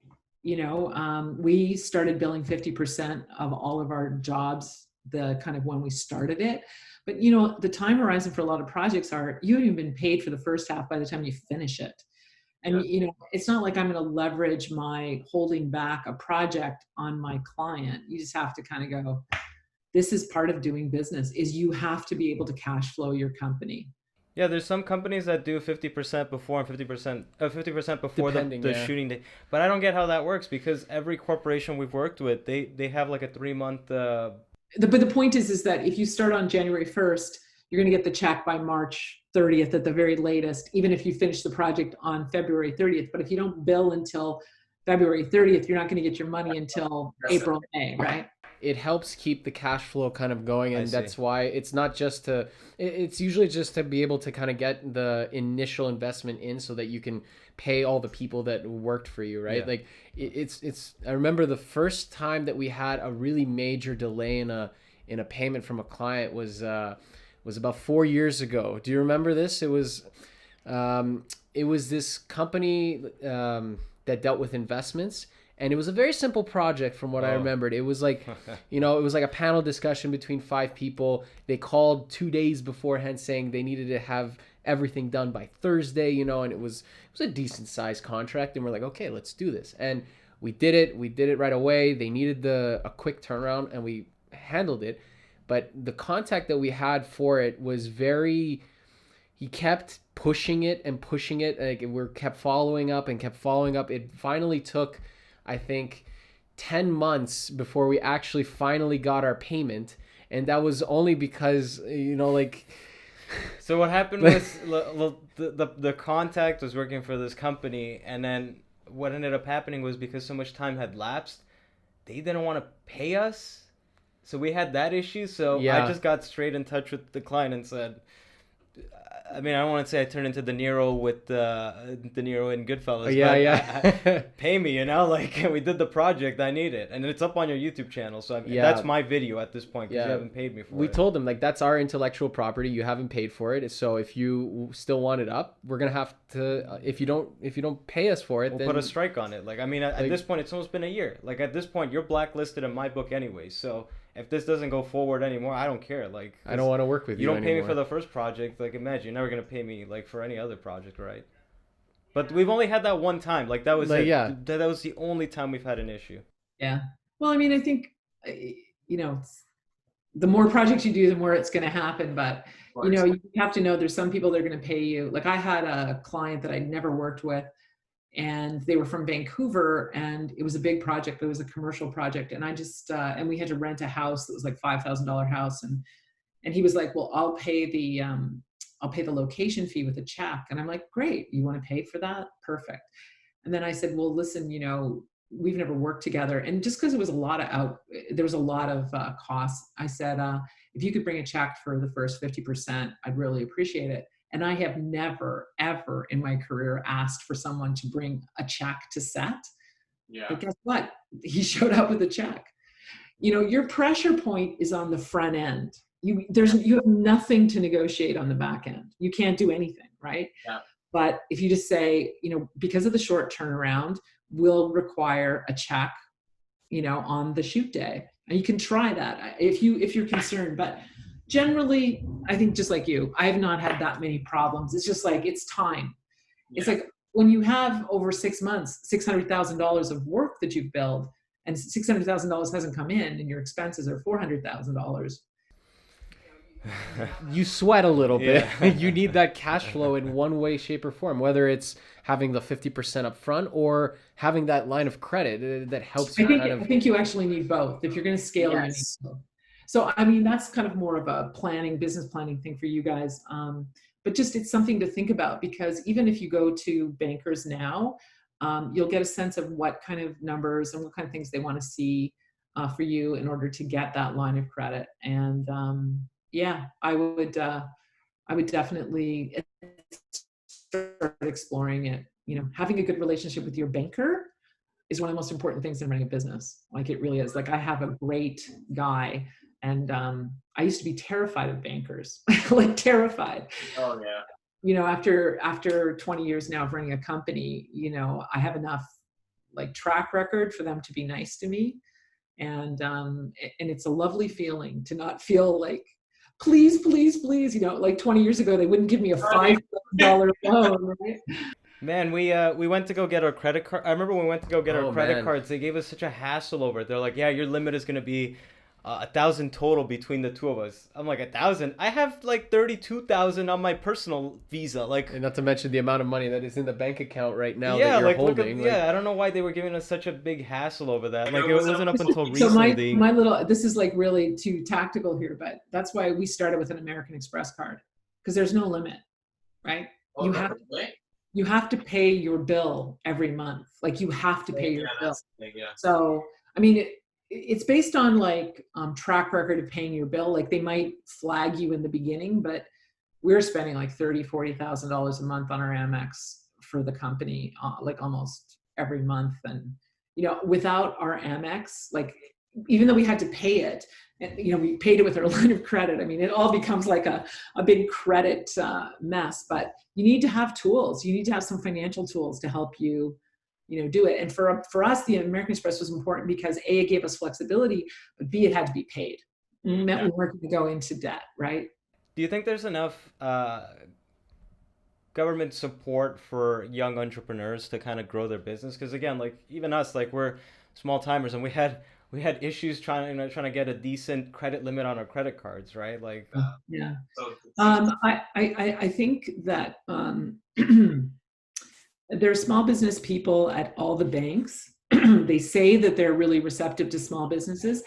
[SPEAKER 2] we started billing 50% of all of our jobs, the kind of when we started it. But, the time horizon for a lot of projects are, you haven't even been paid for the first half by the time you finish it. And, it's not like I'm going to leverage my holding back a project on my client. You just have to kind of go, this is part of doing business, is you have to be able to cash flow your company.
[SPEAKER 1] Yeah, there's some companies that do 50% before and 50% before the shooting day. But I don't get how that works, because every corporation we've worked with, they have like a 3-month.
[SPEAKER 2] But the point is that if you start on January 1st, you're going to get the check by March 30th at the very latest, even if you finish the project on February 30th. But if you don't bill until February 30th, you're not going to get your money until April, May, right?
[SPEAKER 3] it helps keep the cash flow kind of going, and
[SPEAKER 1] see.
[SPEAKER 3] that's why it's not just to, it's usually just to be able to kind of get the initial investment in so that you can pay all the people that worked for you, right?
[SPEAKER 1] Yeah.
[SPEAKER 3] Like it's I remember the first time that we had a really major delay in a payment from a client was about 4 years ago. Do you remember this? It was this company that dealt with investments, and it was a very simple project from what I remembered. It was like, it was like a panel discussion between 5 people. They called 2 days beforehand saying they needed to have everything done by Thursday, and it was a decent sized contract, and we're like, okay, let's do this. And we did it right away. They needed a quick turnaround, and we handled it. But the contact that we had for it was he kept pushing it and pushing it. Like, we kept following up and kept following up. It finally took, I think, 10 months before we actually finally got our payment. And that was only because,
[SPEAKER 1] So what happened was the contact was working for this company, and then what ended up happening was because so much time had lapsed, they didn't want to pay us. So we had that issue. So
[SPEAKER 3] Yeah.
[SPEAKER 1] I just got straight in touch with the client and said, I mean, I don't want to say I turned into De Niro with De Niro in Goodfellas. But pay me, like we did the project, I need it. And it's up on your YouTube channel. So that's my video at this point because you haven't paid me for it.
[SPEAKER 3] We told them, like, that's our intellectual property. You haven't paid for it. So if you still want it up, we're going to have to, if you don't pay us for it,
[SPEAKER 1] we'll
[SPEAKER 3] then
[SPEAKER 1] put a strike on it. Like, I mean, at this point, it's almost been a year. Like, at this point, you're blacklisted in my book anyway. So if this doesn't go forward anymore, I don't care. Like,
[SPEAKER 3] I don't want to work with you
[SPEAKER 1] don't pay
[SPEAKER 3] anymore.
[SPEAKER 1] me for the first project. Like, imagine you're never gonna pay me like for any other project, right? But we've only had that one time. Like, that was it.
[SPEAKER 3] Yeah.
[SPEAKER 1] That was the only time we've had an issue.
[SPEAKER 2] Yeah. Well, I mean, I think the more projects you do, the more it's going to happen. But you have to know there's some people that are going to pay you. Like, I had a client that I'd never worked with, and they were from Vancouver, and it was a big project. It was a commercial project, and I just and we had to rent a house that was like $5,000 house, and he was like, "Well, I'll pay the location fee with a check." And I'm like, "Great, you want to pay for that? Perfect." And then I said, "Well, listen, we've never worked together, and just because there was a lot of costs, I said, if you could bring a check for the first 50%, I'd really appreciate it." And I have never, ever in my career asked for someone to bring a check to set.
[SPEAKER 4] Yeah.
[SPEAKER 2] But guess what? He showed up with a check. Your pressure point is on the front end. You have nothing to negotiate on the back end. You can't do anything, right?
[SPEAKER 4] Yeah.
[SPEAKER 2] But if you just say, because of the short turnaround, we'll require a check, on the shoot day. And you can try that if you're concerned. But generally, I think just like you, I have not had that many problems. It's just like, it's time. Yeah. It's like when you have over 6 months, $600,000 of work that you've billed, and $600,000 hasn't come in, and your expenses are $400,000.
[SPEAKER 3] You sweat a little bit. You need that cash flow in one way, shape, or form, whether it's having the 50% up front or having that line of credit that helps you.
[SPEAKER 2] I think you actually need both. If you're going to scale, you need both. So, I mean, that's kind of more of a business planning thing for you guys. But just, it's something to think about, because even if you go to bankers now, you'll get a sense of what kind of numbers and what kind of things they want to see for you in order to get that line of credit. And I would definitely start exploring it. Having a good relationship with your banker is one of the most important things in running a business. Like, it really is. Like, I have a great guy, and I used to be terrified of bankers, like terrified.
[SPEAKER 4] Oh yeah.
[SPEAKER 2] After 20 years now of running a company, I have enough like track record for them to be nice to me. And it's a lovely feeling to not feel like, please, please, please, like 20 years ago, they wouldn't give me a $5,000 loan, right?
[SPEAKER 1] Man, we went to go get our credit card. I remember when we went to go get our credit cards, they gave us such a hassle over it. They're like, yeah, your limit is going to be 1,000 total between the two of us. I'm like, 1,000? I have like 32,000 on my personal Visa. Like, and
[SPEAKER 3] not to mention the amount of money that is in the bank account right now
[SPEAKER 1] that
[SPEAKER 3] you're holding.
[SPEAKER 1] I don't know why they were giving us such a big hassle over that. Like, it wasn't up until recently.
[SPEAKER 2] So my little, this is like really too tactical here, but that's why we started with an American Express card, because there's no limit, right? You have to pay your bill every month. Like, you have to pay your bill.
[SPEAKER 4] Yeah.
[SPEAKER 2] So, I mean, it's based on like track record of paying your bill. Like they might flag you in the beginning, but we're spending like $30,000-$40,000 a month on our Amex for the company, like almost every month. And, without our Amex, like, even though we had to pay it, and, we paid it with our line of credit. I mean, it all becomes like a big credit mess, but you need to have tools. You need to have some financial tools to help you, do it. And for us, the American Express was important because A, it gave us flexibility, but B, it had to be paid. It meant we weren't going to go into debt, right?
[SPEAKER 1] Do you think there's enough government support for young entrepreneurs to kind of grow their business? Because again, like even us, like we're small timers, and we had issues trying to get a decent credit limit on our credit cards, right? Like
[SPEAKER 2] yeah.
[SPEAKER 4] So
[SPEAKER 2] I think that there are small business people at all the banks. They say that they're really receptive to small businesses.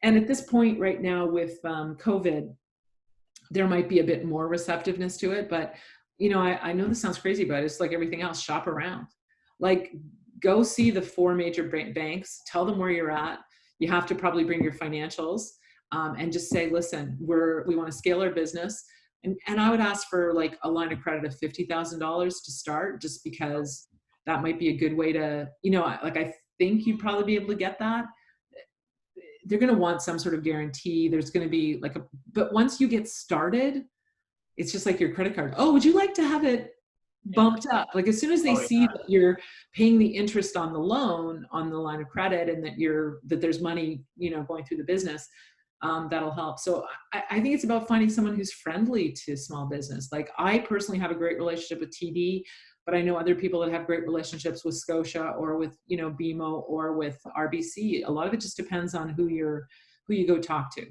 [SPEAKER 2] And at this point right now with COVID, there might be a bit more receptiveness to it. But, I know this sounds crazy, but it's like everything else, shop around. Like go see the 4 major banks, tell them where you're at. You have to probably bring your financials and just say, listen, we want to scale our business. And I would ask for like a line of credit of $50,000 to start, just because that might be a good way to, like I think you'd probably be able to get that. They're going to want some sort of guarantee. There's going to be like but once you get started, it's just like your credit card. Oh, would you like to have it bumped up? Like as soon as they see that you're paying the interest on the loan, on the line of credit, and that there's money, going through the business, that'll help. So I think it's about finding someone who's friendly to small business. Like I personally have a great relationship with TD, but I know other people that have great relationships with Scotia or with, BMO or with RBC. A lot of it just depends on who you go talk to.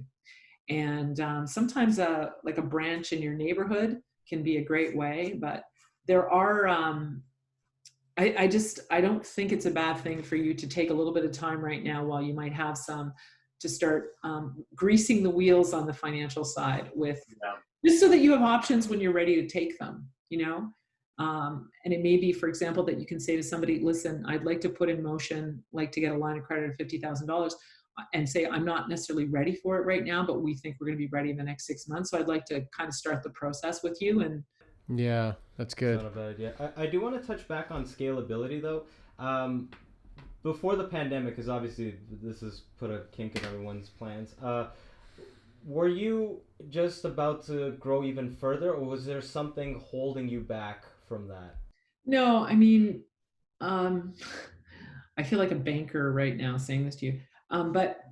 [SPEAKER 2] And sometimes like a branch in your neighborhood can be a great way, but there are, I don't think it's a bad thing for you to take a little bit of time right now while you might have some to start greasing the wheels on the financial side with, just so that you have options when you're ready to take them, and it may be, for example, that you can say to somebody, listen, I'd like to put in motion, like to get a line of credit of $50,000, and say, I'm not necessarily ready for it right now, but we think we're going to be ready in the next 6 months. So I'd like to kind of start the process with you. And
[SPEAKER 3] yeah, that's good.
[SPEAKER 1] Not a bad idea. I do want to touch back on scalability though. Before the pandemic, because obviously this has put a kink in everyone's plans. Were you just about to grow even further, or was there something holding you back from that?
[SPEAKER 2] No, I mean, I feel like a banker right now saying this to you. But,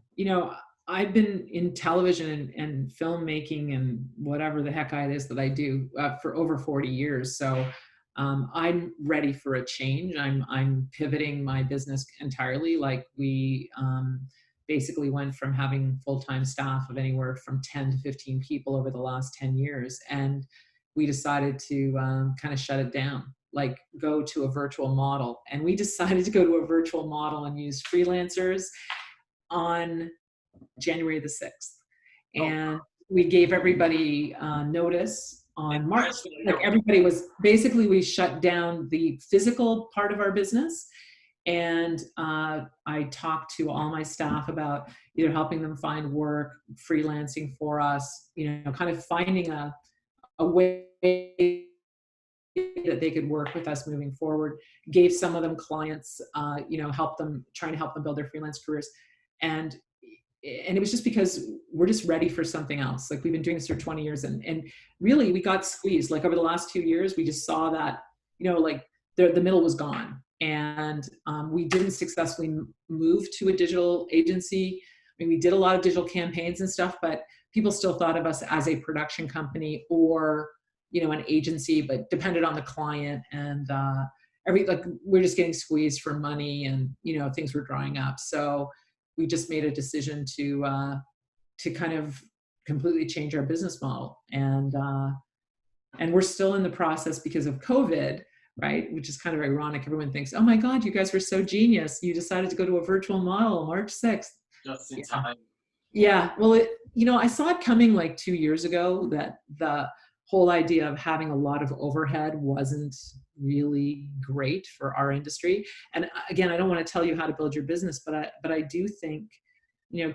[SPEAKER 2] I've been in television and filmmaking and whatever the heck it is that I do for over 40 years. So I'm ready for a change. I'm pivoting my business entirely. Like we basically went from having full-time staff of anywhere from 10 to 15 people over the last 10 years. And we decided to kind of shut it down, like go to a virtual model. And we decided to go to a virtual model and use freelancers on January the 6th. And we gave everybody notice on March. Like everybody was, basically we shut down the physical part of our business. And I talked to all my staff about either helping them find work, freelancing for us, kind of finding a way that they could work with us moving forward. Gave some of them clients, trying to help them build their freelance careers. And it was just because we're just ready for something else. Like we've been doing this for 20 years and really we got squeezed. Like over the last 2 years, we just saw that, like the middle was gone. And we didn't successfully move to a digital agency. I mean, we did a lot of digital campaigns and stuff, but people still thought of us as a production company or, an agency, but depended on the client. And we're just getting squeezed for money and, things were drying up. So we just made a decision to kind of completely change our business model. And we're still in the process because of COVID, right? Which is kind of ironic. Everyone thinks, oh my God, you guys were so genius. You decided to go to a virtual model on March 6th.
[SPEAKER 4] Just in time.
[SPEAKER 2] Yeah. Well, I saw it coming like 2 years ago that the whole idea of having a lot of overhead wasn't really great for our industry. And again, I don't want to tell you how to build your business, but I do think,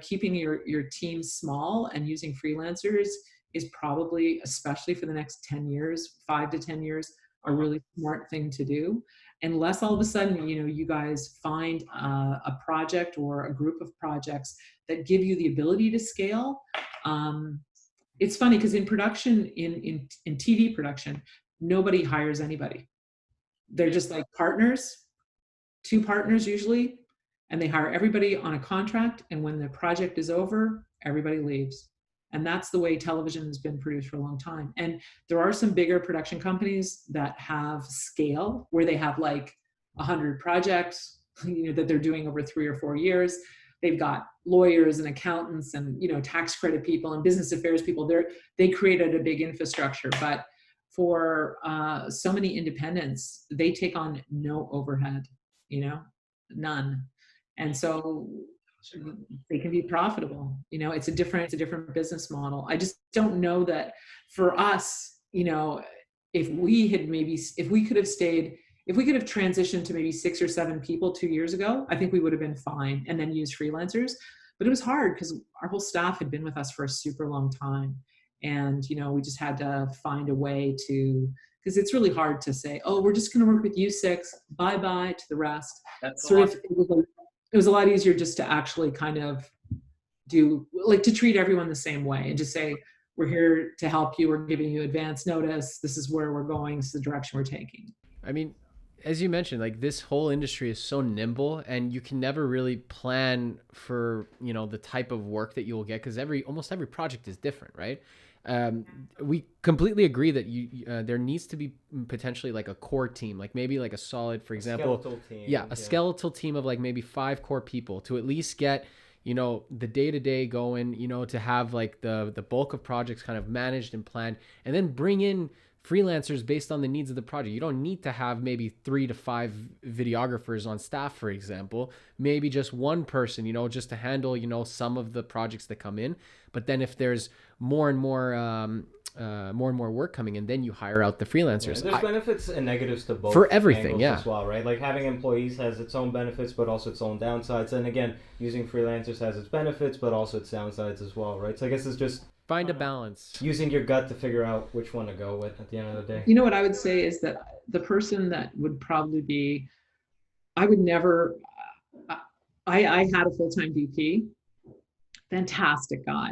[SPEAKER 2] keeping your team small and using freelancers is probably, especially for the next 10 years, 5 to 10 years, a really smart thing to do. Unless all of a sudden, you guys find a project or a group of projects that give you the ability to scale. It's funny because in production, in TV production, nobody hires anybody. They're just like partners, 2 partners usually, and they hire everybody on a contract. And when the project is over, everybody leaves. And that's the way television has been produced for a long time. And there are some bigger production companies that have scale where they have like 100 projects, that they're doing over 3 or 4 years. They've got lawyers and accountants and, tax credit people and business affairs people. They created a big infrastructure. But for so many independents, they take on no overhead, none. And so they can be profitable. It's a different business model. I just don't know that for us, if we could have transitioned to maybe 6 or 7 people 2 years ago, I think we would have been fine, and then used freelancers. But it was hard because our whole staff had been with us for a super long time. And, we just had to find a way because it's really hard to say, oh, we're just going to work with you 6, bye-bye to the rest. It was a lot easier just to actually kind of to treat everyone the same way and just say, we're here to help you. We're giving you advance notice. This is where we're going. This is the direction we're taking.
[SPEAKER 3] I mean, as you mentioned, like this whole industry is so nimble and you can never really plan for, the type of work that you will get because almost every project is different, right? We completely agree that there needs to be potentially like a core team, like maybe like a solid, for example, skeletal team of like maybe 5 core people to at least get, the day-to-day going, to have like the bulk of projects kind of managed and planned, and then bring in freelancers based on the needs of the project. You don't need to have maybe 3 to 5 videographers on staff, for example, maybe just one person, just to handle, some of the projects that come in. But then if there's more and more work coming in, then you hire out the freelancers.
[SPEAKER 1] There's benefits and negatives to both.
[SPEAKER 3] For everything,
[SPEAKER 1] as well, right? Like having employees has its own benefits, but also its own downsides. And again, using freelancers has its benefits, but also its downsides as well, right? So I guess it's just
[SPEAKER 3] find a balance.
[SPEAKER 1] Using your gut to figure out which one to go with at the end of the day.
[SPEAKER 2] What I would say is that the person that would probably be, I had a full-time VP, fantastic guy.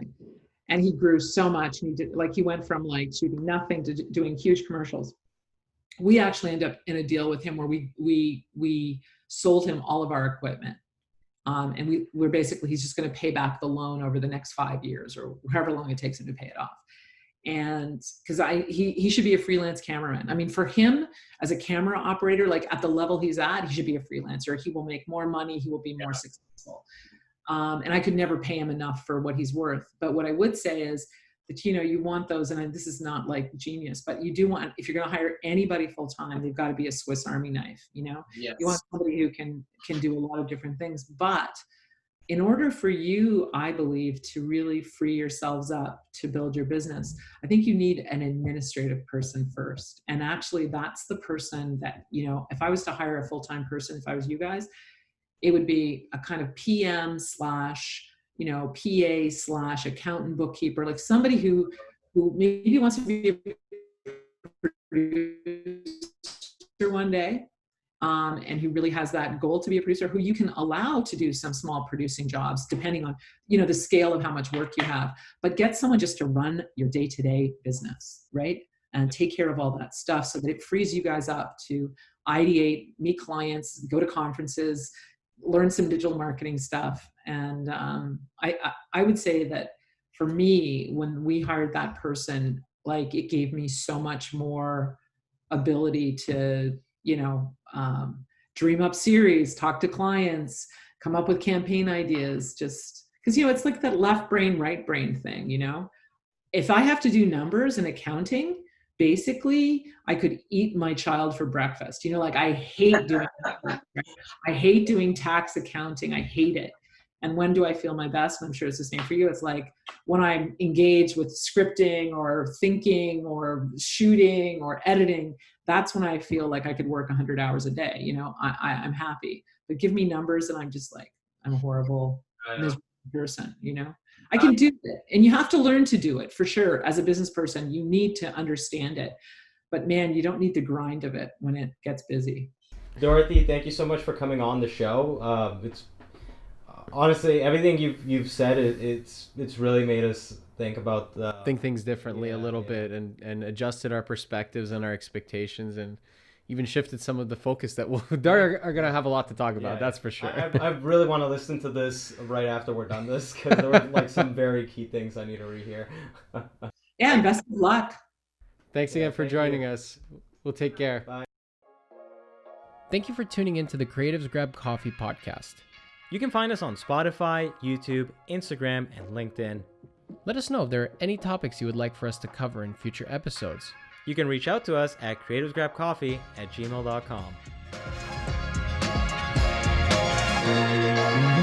[SPEAKER 2] And he grew so much. And he went from like shooting nothing to doing huge commercials. We actually ended up in a deal with him where we sold him all of our equipment. And we're basically, he's just going to pay back the loan over the next 5 years or however long it takes him to pay it off. And because he should be a freelance cameraman. I mean, for him as a camera operator, like at the level he's at, he should be a freelancer. He will make more money. He will be more successful. And I could never pay him enough for what he's worth. But what I would say is that, you want those, and this is not like genius, but you do want, if you're going to hire anybody full time, they've got to be a Swiss Army knife, Yes. You want somebody who can do a lot of different things. But in order for you, I believe, to really free yourselves up to build your business, I think you need an administrative person first. And actually that's the person that, if I was to hire a full-time person, if I was you guys, it would be a kind of PM / PA / accountant, bookkeeper, like somebody who maybe wants to be a producer one day, and who really has that goal to be a producer, who you can allow to do some small producing jobs, depending on, the scale of how much work you have, but get someone just to run your day-to-day business, right? And take care of all that stuff so that it frees you guys up to ideate, meet clients, go to conferences, learn some digital marketing stuff. And I would say that for me, when we hired that person, like it gave me so much more ability to, dream up series, talk to clients, come up with campaign ideas, just because, it's like that left brain, right brain thing, If I have to do numbers and accounting, basically I could eat my child for breakfast. I hate doing that. I hate doing tax accounting. I hate it. And when do I feel my best? And I'm sure it's the same for you. It's like when I'm engaged with scripting or thinking or shooting or editing, that's when I feel like I could work 100 hours a day. I'm happy. But give me numbers and I'm just like, I'm horrible. person, you know. I can do it, and you have to learn to do it for sure. As a business person, you need to understand it, but man, you don't need the grind of it when it gets busy.
[SPEAKER 1] Dorothy, thank you so much for coming on the show. It's honestly everything you've said. It's really made us think about
[SPEAKER 3] think things differently a little bit, and adjusted our perspectives and our expectations, and even shifted some of the focus that Dario are gonna have a lot to talk about. That's for sure.
[SPEAKER 1] I really want to listen to this right after we're done this, because there were like some very key things I need to rehear.
[SPEAKER 2] Yeah, and best of luck.
[SPEAKER 3] Thanks again for joining us. We'll take care.
[SPEAKER 1] Bye.
[SPEAKER 3] Thank you for tuning in to the Creatives Grab Coffee podcast.
[SPEAKER 1] You can find us on Spotify, YouTube, Instagram, and LinkedIn.
[SPEAKER 3] Let us know if there are any topics you would like for us to cover in future episodes.
[SPEAKER 1] You can reach out to us at creativesgrabcoffee@gmail.com.